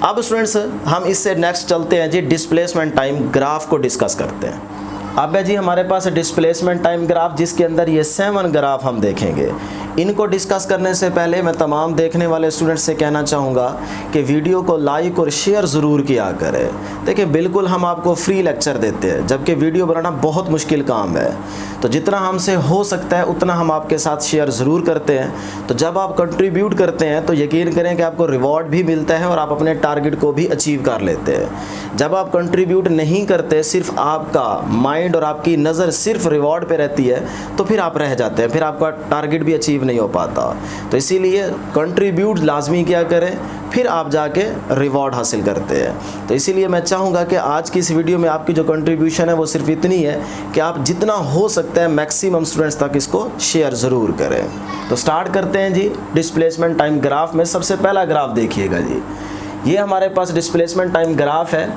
अब स्टूडेंट्स हम इससे नेक्स्ट चलते हैं जी, डिस्प्लेसमेंट टाइम ग्राफ को डिस्कस करते हैं। अब है जी हमारे पास डिस्प्लेसमेंट टाइम ग्राफ, जिसके अंदर ये 7 ग्राफ हम देखेंगे। इनको डिस्कस करने से पहले मैं तमाम देखने वाले स्टूडेंट्स से कहना चाहूँगा कि वीडियो को लाइक और शेयर ज़रूर किया करें। देखिए बिल्कुल हम आपको फ्री लेक्चर देते हैं, जबकि वीडियो बनाना बहुत मुश्किल काम है। तो जितना हमसे हो सकता है उतना हम आपके साथ शेयर ज़रूर करते हैं। तो जब आप कंट्रीब्यूट करते हैं तो यकीन करें कि आपको रिवॉर्ड भी मिलता है और आप अपने टारगेट को भी अचीव कर लेते हैं। जब आप कंट्रीब्यूट नहीं करते, सिर्फ आपका माइंड और आपकी नज़र सिर्फ रिवॉर्ड पे रहती है, तो फिर आप रह जाते हैं, फिर आपका टारगेट भी अचीव नहीं हो पाता। तो इसीलिए कंट्रीब्यूट लाजमी क्या करें, फिर आप जाके रिवॉर्ड हासिल करते हैं। तो इसीलिए मैं चाहूँगा कि आज की इस वीडियो में आपकी जो कंट्रीब्यूशन है वो सिर्फ इतनी है कि आप जितना हो सकता है मैक्सिमम स्टूडेंट्स तक इसको शेयर ज़रूर करें। तो स्टार्ट करते हैं जी डिस्प्लेसमेंट टाइम ग्राफ में। सबसे पहला ग्राफ देखिएगा जी, ये हमारे पास डिस्प्लेसमेंट टाइम ग्राफ है।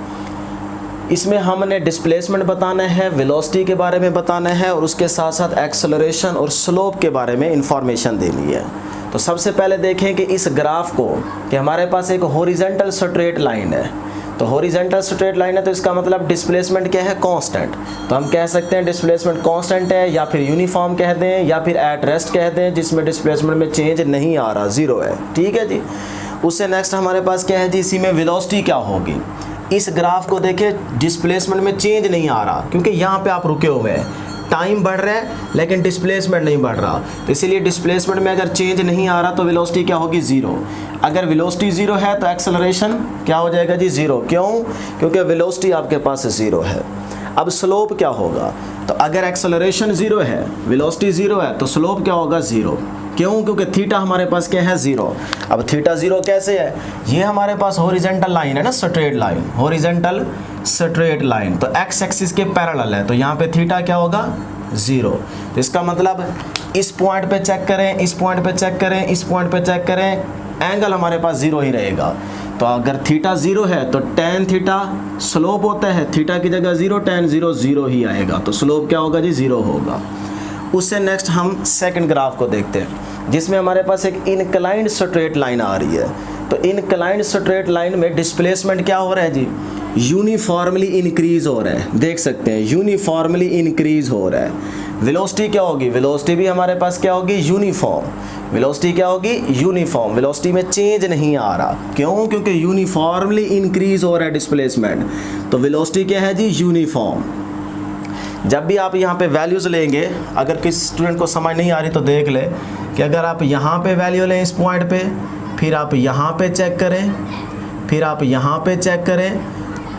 इसमें हमने डिस्प्लेसमेंट बताना है, वेलोसिटी के बारे में बताना है और उसके साथ साथ एक्सेलरेशन और स्लोप के बारे में इंफॉर्मेशन देनी है। तो सबसे पहले देखें कि इस ग्राफ को कि हमारे पास एक हॉरिजॉन्टल स्ट्रेट लाइन है। तो हॉरिजॉन्टल स्ट्रेट लाइन है तो इसका मतलब डिस्प्लेसमेंट क्या है, कांस्टेंट। तो हम कह सकते हैं डिस्प्लेसमेंट कांस्टेंट है, या फिर यूनिफॉर्म कह दें, या फिर एट रेस्ट कह दें, जिसमें डिस्प्लेसमेंट में चेंज नहीं आ रहा, ज़ीरो है। ठीक है जी। उससे नेक्स्ट हमारे पास क्या है जी, इसी में वेलोसिटी क्या होगी। इस ग्राफ को देखिए, डिस्प्लेसमेंट में चेंज नहीं आ रहा क्योंकि यहाँ पे आप रुके हुए हैं, टाइम बढ़ रहा है लेकिन डिस्प्लेसमेंट नहीं बढ़ रहा। तो इसीलिए डिस्प्लेसमेंट में अगर चेंज नहीं आ रहा तो वेलोसिटी क्या होगी, ज़ीरो। अगर वेलोसिटी ज़ीरो है तो एक्सेलरेशन क्या हो जाएगा जी, ज़ीरो। क्यों? क्योंकि वेलोसिटी आपके पास ज़ीरो है। अब स्लोप क्या होगा, तो अगर एक्सेलरेशन ज़ीरो है, वेलोसिटी ज़ीरो है, तो स्लोप क्या होगा, ज़ीरो। क्यों? क्योंकि थीटा हमारे पास क्या है, ज़ीरो। अब थीटा ज़ीरो कैसे है, ये हमारे पास हॉरिजॉन्टल लाइन है ना, straight line, horizontal straight line, तो एक्स एक्सिस के पैरेलल है, तो यहाँ पे थीटा क्या होगा, ज़ीरो। तो इसका मतलब इस पॉइंट पे चेक करें, इस पॉइंट पे चेक करें, इस पॉइंट पे चेक करें, एंगल हमारे पास ज़ीरो ही रहेगा। तो अगर थीटा ज़ीरो है तो टेन थीटा स्लोप होता है, थीटा की जगह ज़ीरो, टेन ज़ीरो ज़ीरो ही आएगा, तो स्लोप क्या होगा जी, ज़ीरो होगा। उससे नेक्स्ट हम सेकंड ग्राफ को देखते हैं, जिसमें हमारे पास एक इनक्लाइंड स्ट्रेट लाइन आ रही है। तो इनक्लाइंड स्ट्रेट लाइन में डिस्प्लेसमेंट क्या हो रहा है जी, यूनिफॉर्मली इंक्रीज हो रहा है, देख सकते हैं यूनिफॉर्मली इंक्रीज हो रहा है। वेलोसिटी क्या होगी, वेलोसिटी भी हमारे पास क्या होगी, यूनिफॉर्म। वेलोसिटी क्या होगी, यूनिफॉर्म। वेलोसिटी में चेंज नहीं आ रहा, क्यों, क्योंकि यूनिफॉर्मली इंक्रीज हो रहा है डिस्प्लेसमेंट। तो वेलोसिटी क्या है जी, यूनिफॉर्म। जब भी आप यहाँ पे वैल्यूज़ लेंगे, अगर किसी स्टूडेंट को समझ नहीं आ रही तो देख ले कि अगर आप यहाँ पे वैल्यू लें इस पॉइंट पे, फिर आप यहाँ पे चेक करें, फिर आप यहाँ पे चेक करें,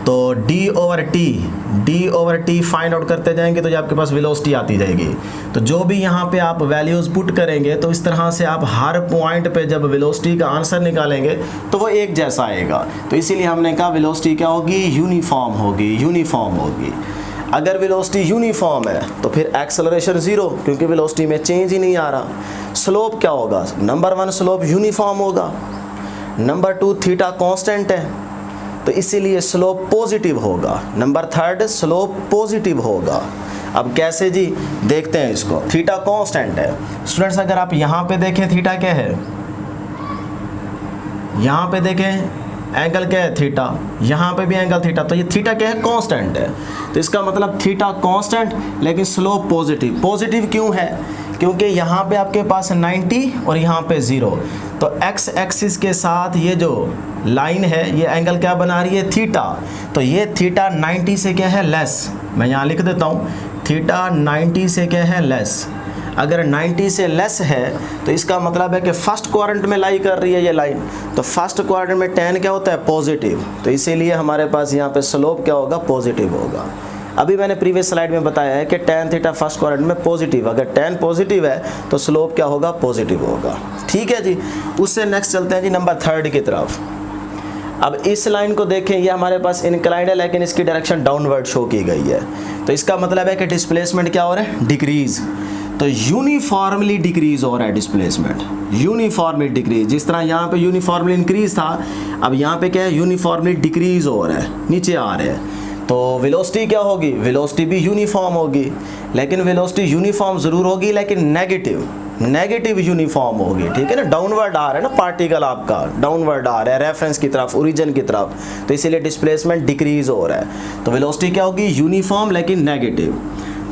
तो d over t find out करते जाएंगे तो जो आपके पास वेलोसिटी आती जाएगी। तो जो भी यहाँ पे आप वैल्यूज़ पुट करेंगे तो इस तरह से आप हर पॉइंट पे जब वेलोसिटी का आंसर निकालेंगे तो वो एक जैसा आएगा। तो इसीलिए हमने कहा वेलोसिटी क्या होगी, यूनिफॉर्म होगी, यूनिफॉर्म होगी। अगर वेलोसिटी यूनिफॉर्म है तो फिर एक्सेलरेशन ज़ीरो, क्योंकि वेलोसिटी में चेंज ही नहीं आ रहा। स्लोप क्या होगा, नंबर 1 स्लोप यूनिफॉर्म होगा, नंबर 2 थीटा कांस्टेंट है तो इसीलिए स्लोप पॉजिटिव होगा, नंबर 3 स्लोप पॉजिटिव होगा। अब कैसे जी, देखते हैं इसको। थीटा कांस्टेंट है स्टूडेंट्स, अगर आप यहाँ पे देखें थीटा क्या है, यहाँ पे देखें एंगल क्या है थीटा, यहाँ पे भी एंगल थीटा, तो ये थीटा क्या है, कांस्टेंट है। तो इसका मतलब थीटा कांस्टेंट लेकिन स्लोप पॉजिटिव। पॉजिटिव क्यों है, क्योंकि यहाँ पे आपके पास 90 और यहाँ पे 0, तो एक्स एक्सिस के साथ ये जो लाइन है ये एंगल क्या बना रही है, थीटा। तो ये थीटा 90 से क्या है, लेस। मैं यहाँ लिख देता हूँ, थीटा 90 से क्या है, लेस। अगर 90 से लेस है तो इसका मतलब है कि फर्स्ट क्वाड्रेंट में लाई कर रही है ये लाइन, तो फर्स्ट क्वाड्रेंट में tan क्या होता है, पॉजिटिव। तो इसीलिए हमारे पास यहाँ पे स्लोप क्या होगा, पॉजिटिव होगा। अभी मैंने प्रीवियस स्लाइड में बताया है कि tan थीटा फर्स्ट क्वाड्रेंट में पॉजिटिव, अगर tan पॉजिटिव है तो स्लोप क्या होगा, पॉजिटिव होगा। ठीक है जी, उससे नेक्स्ट चलते हैं जी नंबर 3 की तरफ। अब इस लाइन को देखें, ये हमारे पास इंक्लाइंड है लेकिन इसकी डायरेक्शन डाउनवर्ड शो की गई है। तो इसका मतलब है कि डिस्प्लेसमेंट क्या हो रहा है, डिक्रीज। तो यूनिफॉर्मली डिक्रीज हो रहा है डिस्प्लेसमेंट, यूनिफॉर्मली डिक्रीज। जिस तरह यहाँ पे यूनिफॉर्मली इंक्रीज था, अब यहाँ पे क्या है, यूनिफॉर्मली डिक्रीज हो रहा है, नीचे आ रहे हैं। तो वेलोसिटी क्या होगी, वेलोसिटी भी यूनिफॉर्म होगी, लेकिन वेलोसिटी यूनिफॉर्म ज़रूर होगी लेकिन नेगेटिव यूनिफॉर्म होगी। ठीक है ना, डाउनवर्ड आ रहा है ना पार्टिकल, आपका डाउनवर्ड आ रहा है रेफरेंस की तरफ, ओरिजिन की तरफ, तो इसीलिए डिस्प्लेसमेंट डिक्रीज हो रहा है। तो वेलोसिटी क्या होगी, यूनिफॉर्म लेकिन नेगेटिव।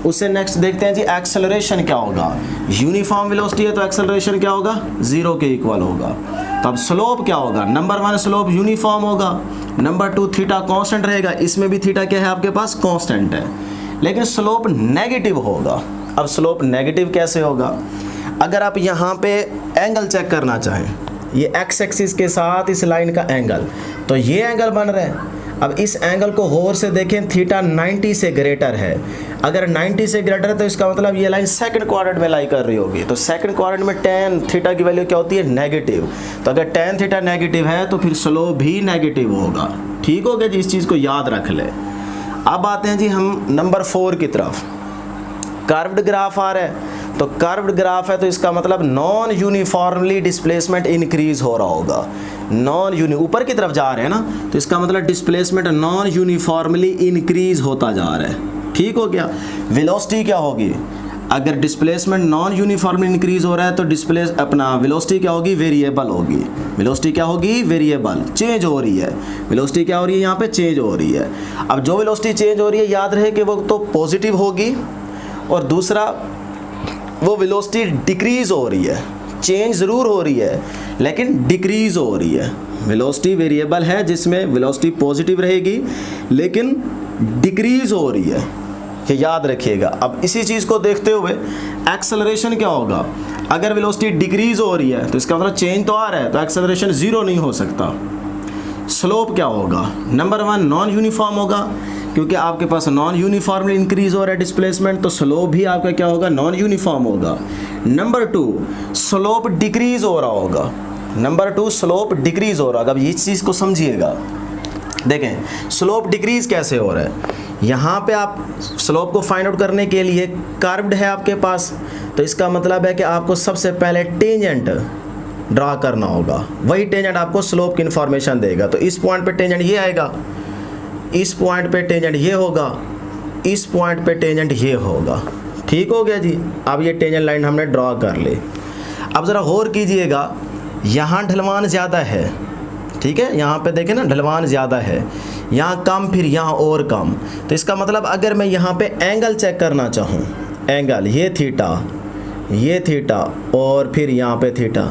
उससे नेक्स्ट देखते हैं जी एक्सेलरेशन क्या होगा। यूनिफॉर्म वेलोसिटी है तो एक्सेलरेशन क्या होगा, 0 के इक्वल होगा। तो अब स्लोप क्या होगा, नंबर 1 स्लोप यूनिफॉर्म होगा, नंबर 2 थीटा कांस्टेंट रहेगा, इसमें भी थीटा क्या है आपके पास, कांस्टेंट है, लेकिन स्लोप नेगेटिव होगा। अब स्लोप नेगेटिव कैसे होगा, अगर आप यहाँ पे एंगल चेक करना चाहें, ये एक्स एक्सिस के साथ इस लाइन का एंगल, तो ये एंगल बन रहा है। अब इस एंगल को गौर से देखें, थीटा 90 से ग्रेटर है। अगर 90 से ग्रेटर है तो इसका मतलब ये लाइन सेकंड क्वाड्रेंट में लाई कर रही होगी। तो सेकंड क्वाड्रेंट में tan थीटा की वैल्यू क्या होती है, नेगेटिव। तो अगर tan थीटा नेगेटिव है तो फिर स्लोप भी नेगेटिव होगा। ठीक हो गया जी, इस चीज़ को याद रख ले। अब आते हैं जी हम नंबर 4 की तरफ। कर्व्ड ग्राफ आ रहा है, तो कर्व्ड ग्राफ है तो इसका मतलब नॉन यूनिफॉर्मली डिस्प्लेसमेंट इंक्रीज हो रहा होगा। ऊपर की तरफ जा रहे हैं ना, तो इसका मतलब डिस्प्लेसमेंट नॉन यूनिफॉर्मली इंक्रीज होता जा रहा है। ठीक हो गया। वेलोसिटी क्या होगी, अगर डिस्प्लेसमेंट नॉन यूनिफॉर्मली इंक्रीज हो रहा है तो वेलोसिटी क्या होगी, वेरिएबल होगी। वेलोसिटी क्या होगी, वेरिएबल, चेंज हो रही है। वेलोसिटी क्या हो रही है, यहाँ पे चेंज हो रही है। अब जो वेलोसिटी चेंज हो रही है, याद रहे कि वो तो पॉजिटिव होगी, और दूसरा वो वेलोसिटी डिक्रीज हो रही है। चेंज ज़रूर हो रही है लेकिन डिक्रीज हो रही है। वेलोसिटी वेरिएबल है जिसमें वेलोसिटी पॉजिटिव रहेगी लेकिन डिक्रीज हो रही है, ये याद रखिएगा। अब इसी चीज़ को देखते हुए एक्सेलरेशन क्या होगा, अगर वेलोसिटी डिक्रीज हो रही है तो इसका मतलब चेंज तो आ रहा है, तो एक्सेलरेशन 0 नहीं हो सकता। स्लोप क्या होगा, नंबर 1 नॉन यूनिफॉर्म होगा, क्योंकि आपके पास नॉन यूनिफॉर्मली इंक्रीज हो रहा है डिस्प्लेसमेंट, तो स्लोप भी आपका क्या होगा, नॉन यूनिफॉर्म होगा। नंबर 2 स्लोप डिक्रीज हो रहा होगा, नंबर 2 स्लोप डिक्रीज हो रहा होगा। अब इस चीज़ को समझिएगा, देखें स्लोप डिक्रीज कैसे हो रहा है। यहाँ पे आप स्लोप को फाइंड आउट करने के लिए कर्व्ड है आपके पास, तो इसका मतलब है कि आपको सबसे पहले टेंजेंट ड्रा करना होगा, वही टेंजेंट आपको स्लोप की इन्फॉर्मेशन देगा। तो इस पॉइंट पे टेंजेंट ये आएगा, इस पॉइंट पे टेंजेंट ये होगा, इस पॉइंट पे टेंजेंट ये होगा। ठीक हो गया जी। अब ये टेंजेंट लाइन हमने ड्रॉ कर ली। अब ज़रा गौर कीजिएगा, यहाँ ढलवान ज़्यादा है, ठीक है, यहाँ पे देखें ना ढलवान ज़्यादा है, यहाँ कम, फिर यहाँ और कम। तो इसका मतलब अगर मैं यहाँ पे एंगल चेक करना चाहूँ, एंगल ये थीटा और फिर यहाँ पे थीटा,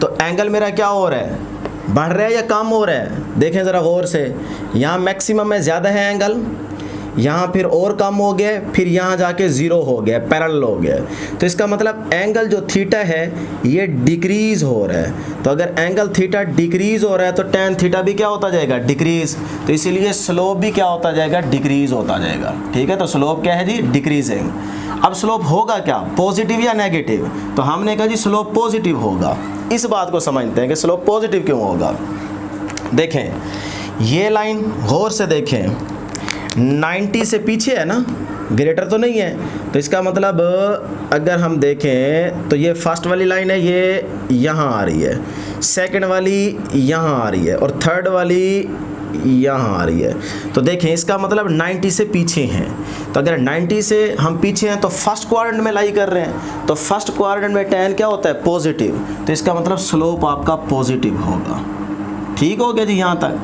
तो एंगल मेरा क्या हो रहा है, बढ़ रहा है या कम हो रहा है? देखें ज़रा गौर से, यहाँ मैक्सिमम में ज़्यादा है एंगल, यहाँ फिर और कम हो गया, फिर यहाँ जाके ज़ीरो हो गया, पैरेलल हो गया। तो इसका मतलब एंगल जो थीटा है ये डिक्रीज़ हो रहा है। तो अगर एंगल थीटा डिक्रीज़ हो रहा है तो टैन थीटा भी क्या होता जाएगा, डिक्रीज़। तो इसीलिए स्लोप भी क्या होता जाएगा, डिक्रीज़ होता जाएगा। ठीक है, तो स्लोप क्या है जी, डिक्रीजिंग। अब स्लोप होगा क्या, पॉजिटिव या नेगेटिव? तो हमने कहा जी स्लोप पॉजिटिव होगा। इस बात को समझते हैं कि स्लोप पॉजिटिव क्यों होगा। देखें ये लाइन गौर से देखें, 90 से पीछे है ना, ग्रेटर तो नहीं है। तो इसका मतलब अगर हम देखें तो ये फर्स्ट वाली लाइन है, ये यहाँ आ रही है, सेकंड वाली यहाँ आ रही है और थर्ड वाली यहाँ आ रही है। तो देखें इसका मतलब 90 से पीछे हैं। तो अगर 90 से हम पीछे हैं तो फर्स्ट क्वाड्रेंट में लाई कर रहे हैं, तो फर्स्ट क्वाड्रेंट में टैन क्या होता है, पॉजिटिव। तो इसका मतलब स्लोप आपका पॉजिटिव होगा। ठीक हो गया जी यहाँ तक।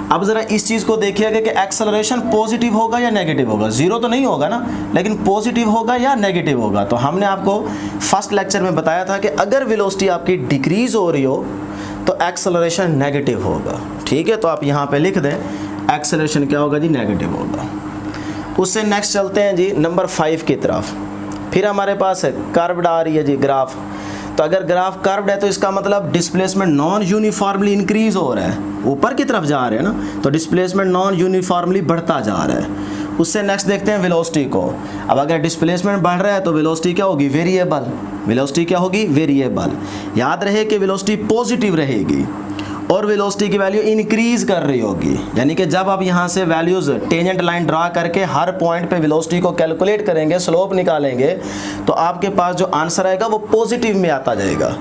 अब ज़रा इस चीज़ को देखिएगा कि एक्सेलरेशन पॉजिटिव होगा या नेगेटिव होगा। ज़ीरो तो नहीं होगा ना, लेकिन पॉजिटिव होगा या नेगेटिव होगा। तो हमने आपको फर्स्ट लेक्चर में बताया था कि अगर वेलोसिटी आपकी डिक्रीज़ हो रही हो तो एक्सेलरेशन नेगेटिव होगा। ठीक है, तो आप यहाँ पे लिख दें एक्सेलरेशन क्या होगा जी, नेगेटिव होगा। उससे नेक्स्ट चलते हैं जी नंबर 5 की तरफ। फिर हमारे पास है कर्व्ड आ रही है जी ग्राफ। तो अगर ग्राफ कर्व्ड है तो इसका मतलब डिस्प्लेसमेंट नॉन यूनिफॉर्मली इंक्रीज हो रहा है, ऊपर की तरफ जा रहे हैं ना, तो डिस्प्लेसमेंट नॉन यूनिफॉर्मली बढ़ता जा रहा है। उससे नेक्स्ट देखते हैं वेलोसिटी को। अब अगर डिस्प्लेसमेंट बढ़ रहा है तो वेलोसिटी क्या होगी, वेरिएबल। वेलोसिटी क्या होगी, वेरिएबल। याद रहे कि वेलोसिटी पॉजिटिव रहेगी और वेलोसिटी की वैल्यू इंक्रीज कर रही होगी। यानी कि जब आप यहाँ से वैल्यूज़ टेंजेंट लाइन ड्रा करके हर पॉइंट पे वेलोसिटी को कैलकुलेट करेंगे, स्लोप निकालेंगे, तो आपके पास जो आंसर आएगा वो पॉजिटिव में आता जाएगा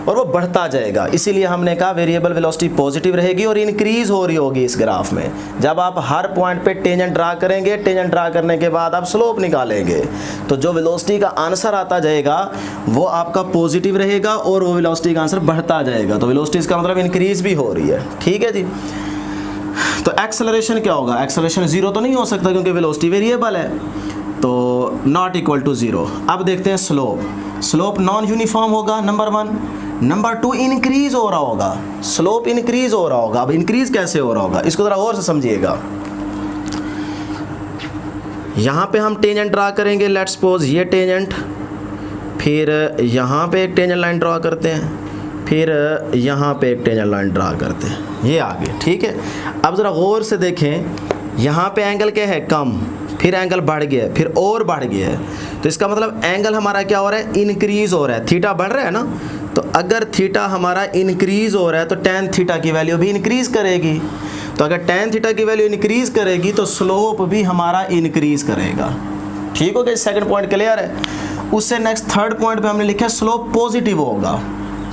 और वो बढ़ता जाएगा। इसीलिए हमने कहा वेरिएबल वेलोसिटी पॉजिटिव रहेगी और इंक्रीज हो रही होगी इस ग्राफ में। जब आप हर पॉइंट पे टेंजेंट ड्रा करेंगे, टेंजेंट ड्रा करने के बाद आप स्लोप निकालेंगे, तो जो वेलोसिटी का आंसर आता जाएगा वो आपका पॉजिटिव रहेगा और वो वेलोसिटी का आंसर बढ़ता जाएगा। तो वेलोसिटी इसका मतलब इंक्रीज भी हो रही है। ठीक है जी। तो एक्सेलरेशन क्या होगा, एक्सेलरेशन ज़ीरो तो नहीं हो सकता क्योंकि वेलोसिटी वेरिएबल है, तो नॉट इक्वल टू ज़ीरो। अब देखते हैं स्लोप। स्लोप नॉन यूनिफॉर्म होगा, नंबर 1। नंबर 2 इंक्रीज हो रहा होगा, स्लोप इंक्रीज हो रहा होगा। अब इंक्रीज कैसे हो रहा होगा, इसको ज़रा और से समझिएगा। यहाँ पे हम टेंजेंट ड्रा करेंगे, लेट्स सपोज ये टेंजेंट, फिर यहाँ पे एक टेंजेंट लाइन ड्रा करते हैं, फिर यहाँ पे एक टेंजेंट लाइन ड्रा करते हैं, ये आगे। ठीक है, अब ज़रा गौर से देखें, यहाँ पे एंगल क्या है, कम, फिर एंगल बढ़ गया, फिर और बढ़ गया है। तो इसका मतलब एंगल हमारा क्या हो रहा है, इंक्रीज हो रहा है। थीटा बढ़ रहा है ना, तो अगर थीटा हमारा इंक्रीज हो रहा है तो टैन थीटा की वैल्यू भी इंक्रीज करेगी। तो अगर टैन थीटा की वैल्यू इंक्रीज करेगी तो स्लोप भी हमारा इंक्रीज करेगा। ठीक हो गया, सेकंड पॉइंट क्लियर है। उससे नेक्स्ट थर्ड पॉइंट पे हमने लिखा स्लोप पॉजिटिव होगा,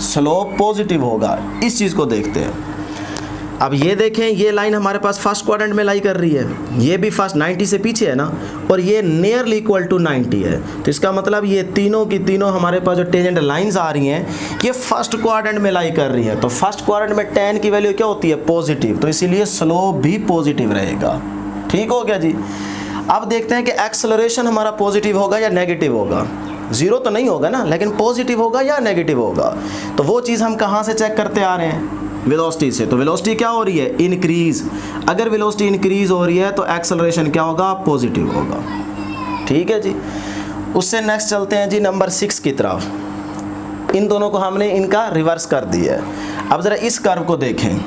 स्लोप पॉजिटिव होगा। इस चीज़ को देखते हैं। अब ये देखें, ये लाइन हमारे पास फर्स्ट क्वाड्रेंट में लाई कर रही है, ये भी फर्स्ट 90 से पीछे है ना, और ये नियरली इक्वल टू 90 है। तो इसका मतलब ये तीनों की तीनों हमारे पास जो टेंजेंट लाइंस आ रही हैं ये फर्स्ट क्वाड्रेंट में लाई कर रही है। तो फर्स्ट क्वाड्रेंट में टैन की वैल्यू क्या होती है, पॉजिटिव। तो इसीलिए स्लोप भी पॉजिटिव रहेगा। ठीक हो गया जी। अब देखते हैं कि एक्सेलरेशन हमारा पॉजिटिव होगा या नेगेटिव होगा। ज़ीरो तो नहीं होगा ना, लेकिन पॉजिटिव होगा या नेगेटिव होगा। तो वो चीज़ हम कहाँ से चेक करते आ रहे हैं, वेलोसिटी से। तो वेलोसिटी क्या हो रही है, इंक्रीज। अगर वेलोसिटी इंक्रीज हो रही है तो एक्सेलरेशन क्या होगा, पॉजिटिव होगा। ठीक है जी। उससे नेक्स्ट चलते हैं जी नंबर 6 की तरफ। इन दोनों को हमने इनका रिवर्स कर दिया है। अब ज़रा इस कर्व को देखें,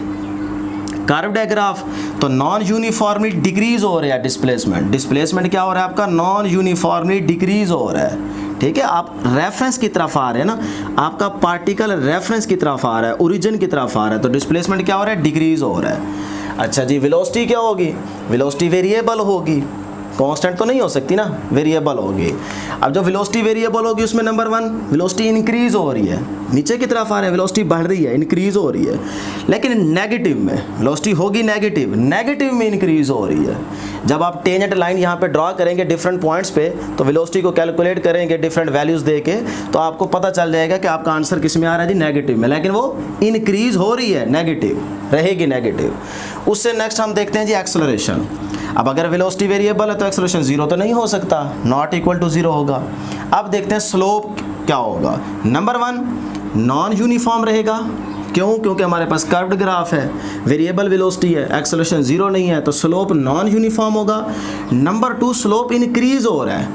कर्व्ड है ग्राफ, तो नॉन यूनिफॉर्मली डिक्रीज हो रहा है डिस्प्लेसमेंट। डिस्प्लेसमेंट क्या हो रहा है आपका, नॉन यूनिफॉर्मली डिक्रीज हो रहा है। ठीक है, आप रेफरेंस की तरफ आ रहे हैं ना, आपका पार्टिकल रेफरेंस की तरफ आ रहा है, ओरिजिन की तरफ आ रहा है, तो डिस्प्लेसमेंट क्या हो रहा है, डिक्रीज हो रहा है। अच्छा जी, वेलोसिटी क्या होगी, वेलोसिटी वेरिएबल होगी। कांस्टेंट तो नहीं हो सकती ना, वेरिएबल होगी। अब जो वेलोसिटी वेरिएबल होगी उसमें नंबर 1 वेलोसिटी इंक्रीज हो रही है, नीचे की तरफ आ रहे हैं, वेलोसिटी बढ़ रही है, इंक्रीज हो रही है। लेकिन नेगेटिव में वेलोसिटी होगी नेगेटिव, नेगेटिव में इंक्रीज हो रही है। जब आप टेंजेंट लाइन यहाँ पे ड्रॉ करेंगे डिफरेंट पॉइंट्स पे, तो वेलोसिटी को कैलकुलेट करेंगे डिफरेंट वैल्यूज दे के, तो आपको पता चल जाएगा कि आपका आंसर किस में आ रहा है जी, नेगेटिव में। लेकिन वो इंक्रीज हो रही है, नेगेटिव रहेगी, नेगेटिव। उससे नेक्स्ट हम देखते हैं जी एक्सेलरेशन। अब अगर वेलोसिटी वेरिएबल है तो एक्सेलरेशन 0 तो नहीं हो सकता, नॉट इक्वल टू 0 होगा। अब देखते हैं स्लोप क्या होगा। नंबर 1 नॉन यूनिफॉर्म रहेगा, क्यों? क्योंकि हमारे पास कर्व्ड ग्राफ है, वेरिएबल वेलोसिटी है, एक्सेलरेशन 0 नहीं है, तो स्लोप नॉन यूनिफॉर्म होगा। नंबर 2 स्लोप इंक्रीज हो रहा है,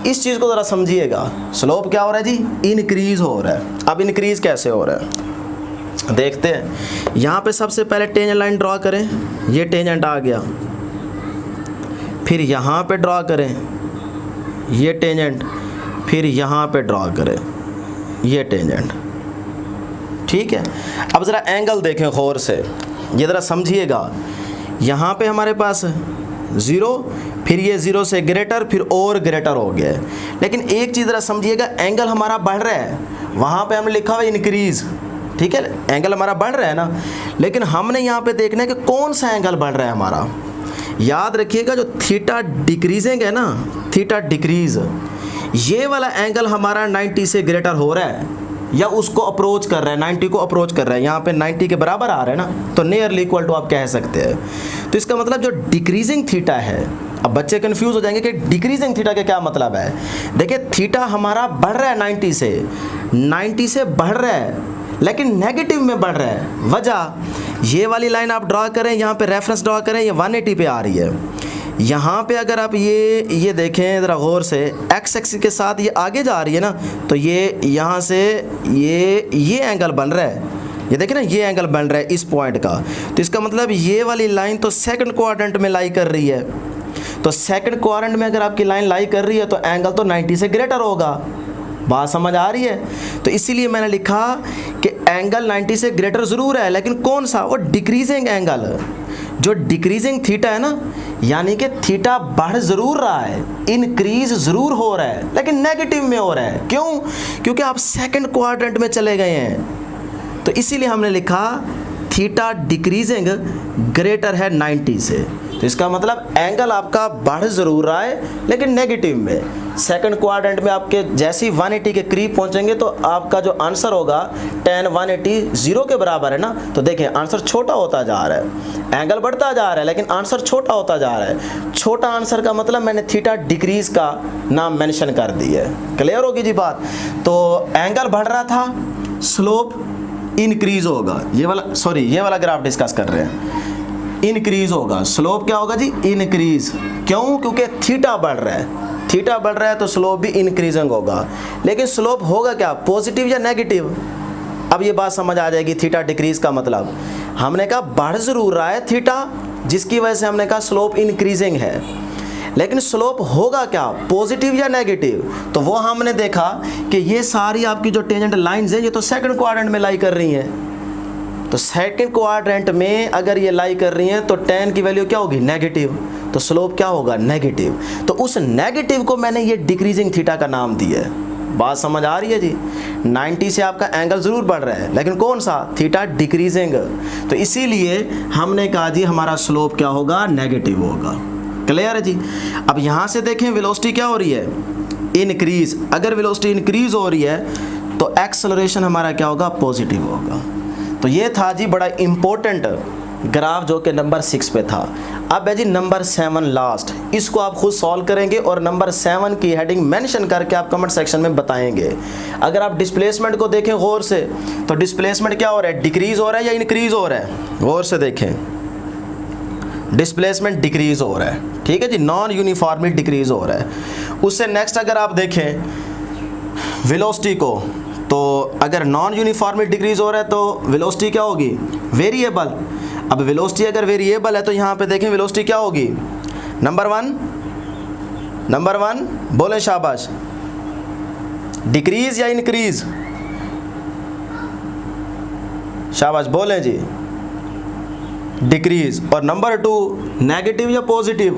इस चीज़ को ज़रा समझिएगा, स्लोप क्या हो रहा है जी, इंक्रीज हो रहा है। अब इंक्रीज कैसे हो रहा है देखते हैं। यहाँ पे सबसे पहले टेंजेंट लाइन ड्रॉ करें, ये टेंजेंट आ गया, फिर यहाँ पे ड्रॉ करें ये टेंजेंट, फिर यहाँ पे ड्रॉ करें ये टेंजेंट, ठीक है। अब ज़रा एंगल देखें गौर से, ये ज़रा समझिएगा। यहाँ पे हमारे पास 0, फिर ये 0 से ग्रेटर, फिर और ग्रेटर हो गया है। लेकिन एक चीज़ ज़रा समझिएगा, एंगल हमारा बढ़ रहा है, वहाँ पे हमने लिखा हुआ है इंक्रीज़, ठीक है, एंगल हमारा बढ़ रहा है ना। लेकिन हमने यहाँ पे देखना है कि कौन सा एंगल बढ़ रहा है हमारा। याद रखिएगा जो थीटा डिक्रीजिंग है ना, थीटा डिक्रीज, ये वाला एंगल हमारा 90 से ग्रेटर हो रहा है या उसको अप्रोच कर रहा है, 90 को अप्रोच कर रहा है। यहाँ पे 90 के बराबर आ रहा है ना, तो नियरली इक्वल टू आप कह सकते हैं। तो इसका मतलब जो डिक्रीजिंग थीटा है, अब बच्चे कंफ्यूज हो जाएंगे कि डिक्रीजिंग थीटा का क्या मतलब है। देखिए थीटा हमारा बढ़ रहा है 90 से बढ़ रहा है, लेकिन नेगेटिव में बढ़ रहा है। वजह, ये वाली लाइन आप ड्रॉ करें, यहाँ पे रेफरेंस ड्रॉ करें, ये 180 पे आ रही है। यहाँ पे अगर आप ये देखें ज़रा गौर से, एक्स एक्सिस के साथ ये आगे जा रही है ना, तो ये यहाँ से ये एंगल बन रहा है, ये देखिए ना, ये एंगल बन रहा है इस पॉइंट का। तो इसका मतलब ये वाली लाइन तो सेकंड क्वाड्रेंट में लाई कर रही है। तो सेकंड क्वाड्रेंट में अगर आपकी लाइन लाई कर रही है तो एंगल तो 90 से ग्रेटर होगा। बात समझ आ रही है? तो इसीलिए मैंने लिखा कि एंगल 90 से ग्रेटर ज़रूर है, लेकिन कौन सा, वो डिक्रीजिंग एंगल। जो डिक्रीजिंग थीटा है ना, यानी कि थीटा बढ़ ज़रूर रहा है, इंक्रीज ज़रूर हो रहा है, लेकिन नेगेटिव में हो रहा है। क्यों? क्योंकि आप सेकंड क्वाड्रेंट में चले गए हैं। तो इसीलिए हमने लिखा थीटा डिक्रीजिंग ग्रेटर है 90 से। तो इसका मतलब एंगल आपका बढ़ ज़रूर रहा है, लेकिन नेगेटिव में। सेकंड क्वाड्रेंट में आपके जैसे ही 180 के करीब पहुंचेंगे तो आपका जो आंसर होगा tan 180 0 के बराबर है ना। तो देखें आंसर छोटा होता जा रहा है, एंगल बढ़ता जा रहा है, लेकिन आंसर छोटा होता जा रहा है। छोटा आंसर का मतलब मैंने थीटा डिक्रीज का नाम मेंशन कर दी है। क्लियर होगी जी बात? तो एंगल बढ़ रहा था, स्लोप इंक्रीज होगा। ये वाला ग्राफ डिस्कस कर रहे हैं, इंक्रीज होगा। स्लोप क्या होगा जी? इंक्रीज। क्यों? क्योंकि थीटा बढ़ रहा है, थीटा बढ़ रहा है तो स्लोप भी इंक्रीजिंग होगा। लेकिन स्लोप होगा क्या, पॉजिटिव या नेगेटिव? अब ये बात समझ आ जाएगी थीटा डिक्रीज का मतलब। हमने कहा बढ़ जरूर रहा है थीटा, जिसकी वजह से हमने कहा स्लोप इंक्रीजिंग है, लेकिन स्लोप होगा क्या, पॉजिटिव या नेगेटिव? तो वो हमने देखा कि ये सारी आपकी जो टेंजेंट लाइंस हैं ये तो सेकंड क्वाड्रेंट में लाई कर रही हैं। तो सेकंड क्वाड्रेंट में अगर ये लाई कर रही हैं तो tan की वैल्यू क्या होगी, नेगेटिव। तो स्लोप क्या होगा, नेगेटिव। तो उस नेगेटिव को मैंने ये डिक्रीजिंग थीटा का नाम दिया है। बात समझ आ रही है जी? 90 से आपका एंगल ज़रूर बढ़ रहा है, लेकिन कौन सा, थीटा डिक्रीजिंग। तो इसीलिए हमने कहा जी हमारा स्लोप क्या होगा, नेगेटिव होगा। क्लियर है जी? अब यहाँ से देखें वेलोसिटी क्या हो रही है, इंक्रीज। अगर वेलोसिटी इंक्रीज हो रही है तो एक्सेलरेशन हमारा क्या होगा, पॉजिटिव होगा। तो ये था जी बड़ा इम्पोर्टेंट ग्राफ जो कि नंबर 6 पे था। अब है जी नंबर 7 लास्ट, इसको आप खुद सॉल्व करेंगे और नंबर 7 की हेडिंग मेंशन करके आप कमेंट सेक्शन में बताएंगे। अगर आप डिस्प्लेसमेंट को देखें गौर से, तो डिस्प्लेसमेंट क्या हो रहा है, डिक्रीज हो रहा है या इंक्रीज हो रहा है? गौर से देखें, डिस्प्लेसमेंट डिक्रीज हो रहा है, ठीक है जी, नॉन यूनिफॉर्मली डिक्रीज हो रहा है। उससे नेक्स्ट अगर आप देखें वेलोसिटी को, तो अगर नॉन यूनिफॉर्मली डिक्रीज हो रहा है तो वेलोसिटी क्या होगी, वेरिएबल। अब वेलोसिटी अगर वेरिएबल है तो यहाँ पे देखें वेलोसिटी क्या होगी, नंबर वन बोले शाबाश, डिक्रीज या इंक्रीज, शाबाश बोलें जी, डिक्रीज। और नंबर 2 नेगेटिव या पॉजिटिव,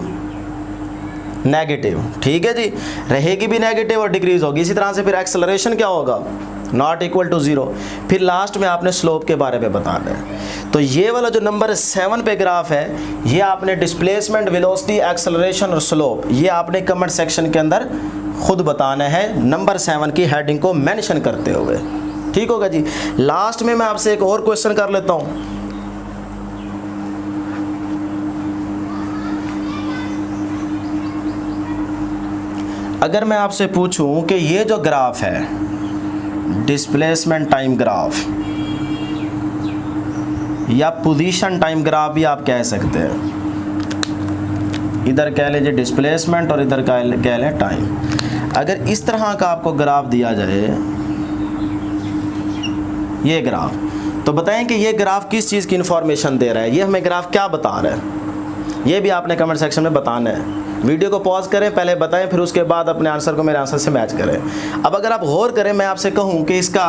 नेगेटिव, ठीक है जी, रहेगी भी नेगेटिव और डिक्रीज होगी। इसी तरह से फिर एक्सेलरेशन क्या होगा, नॉट इक्वल टू 0। फिर लास्ट में आपने स्लोप के बारे में बताना है। तो ये वाला जो नंबर 7 पे ग्राफ है, ये आपने डिस्प्लेसमेंट, वेलोसिटी, एक्सेलरेशन और स्लोप, ये आपने कमेंट सेक्शन के अंदर खुद बताना है नंबर 7 की हेडिंग को मेंशन करते हुए, ठीक होगा जी। लास्ट में मैं आपसे एक और क्वेश्चन कर लेता हूँ। अगर मैं आपसे पूछूं कि ये जो ग्राफ है डिस्प्लेसमेंट टाइम ग्राफ या पोजीशन टाइम ग्राफ भी आप कह सकते हैं, इधर कह लीजिए डिस्प्लेसमेंट और इधर कह लें टाइम। अगर इस तरह का आपको ग्राफ दिया जाए, ये ग्राफ, तो बताएं कि ये ग्राफ किस चीज़ की इंफॉर्मेशन दे रहा है, ये हमें ग्राफ क्या बता रहा है, ये भी आपने कमेंट सेक्शन में बताना है। वीडियो को पॉज करें, पहले बताएं, फिर उसके बाद अपने आंसर को मेरे आंसर से मैच करें। अब अगर आप गौर करें, मैं आपसे कहूं कि इसका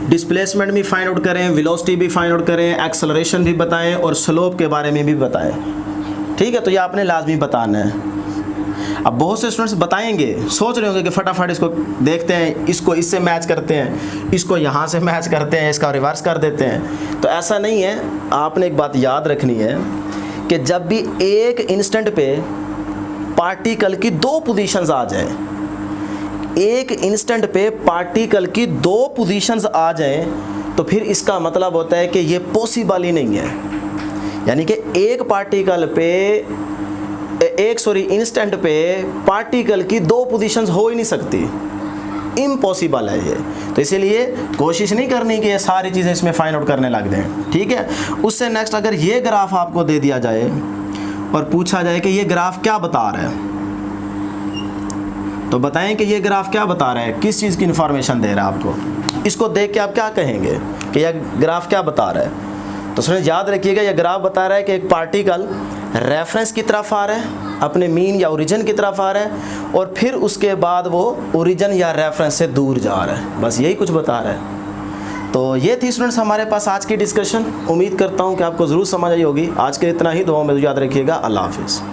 डिस्प्लेसमेंट भी फाइंड आउट करें, वेलोसिटी भी फाइंड आउट करें, एक्सेलरेशन भी बताएं और स्लोप के बारे में भी बताएं, ठीक है। तो ये आपने लाजमी बताना है। अब बहुत से स्टूडेंट्स बताएंगे, सोच रहे होंगे कि फटाफट इसको देखते हैं, इसको इससे मैच करते हैं, इसको यहाँ से मैच करते हैं, इसका रिवर्स कर देते हैं। तो ऐसा नहीं है। आपने एक बात याद रखनी है कि जब भी एक इंस्टेंट पे पार्टिकल की 2 पोजीशंस आ जाए, एक इंस्टेंट पे पार्टिकल की 2 पोजीशंस आ जाए, तो फिर इसका मतलब होता है कि ये पॉसिबल ही नहीं है। यानी कि एक पार्टिकल पे इंस्टेंट पे पार्टिकल की 2 पोजीशंस हो ही नहीं सकती, इम्पॉसिबल है ये। तो इसीलिए कोशिश नहीं करनी कि ये सारी चीज़ें इसमें फाइंड आउट करने लग जाएं, ठीक है। उससे नेक्स्ट अगर ये ग्राफ आपको दे दिया जाए और पूछा जाए कि ये ग्राफ क्या बता रहा है, तो बताएं कि ये ग्राफ क्या बता रहा है, किस चीज़ की इंफॉर्मेशन दे रहा है आपको। इसको देख के आप क्या कहेंगे कि यह ग्राफ क्या बता रहा है। तो सुनिए, याद रखिएगा, यह ग्राफ बता रहा है कि एक पार्टिकल रेफरेंस की तरफ आ रहा है, अपने मीन या ओरिजिन की तरफ आ रहा है, और फिर उसके बाद वो ओरिजिन या रेफरेंस से दूर जा रहा है। बस यही कुछ बता रहा है। तो ये थी स्टूडेंट्स हमारे पास आज की डिस्कशन। उम्मीद करता हूँ कि आपको ज़रूर समझ आई होगी। आज के इतना ही, दुआ में याद रखिएगा। अल्लाह हाफिज़।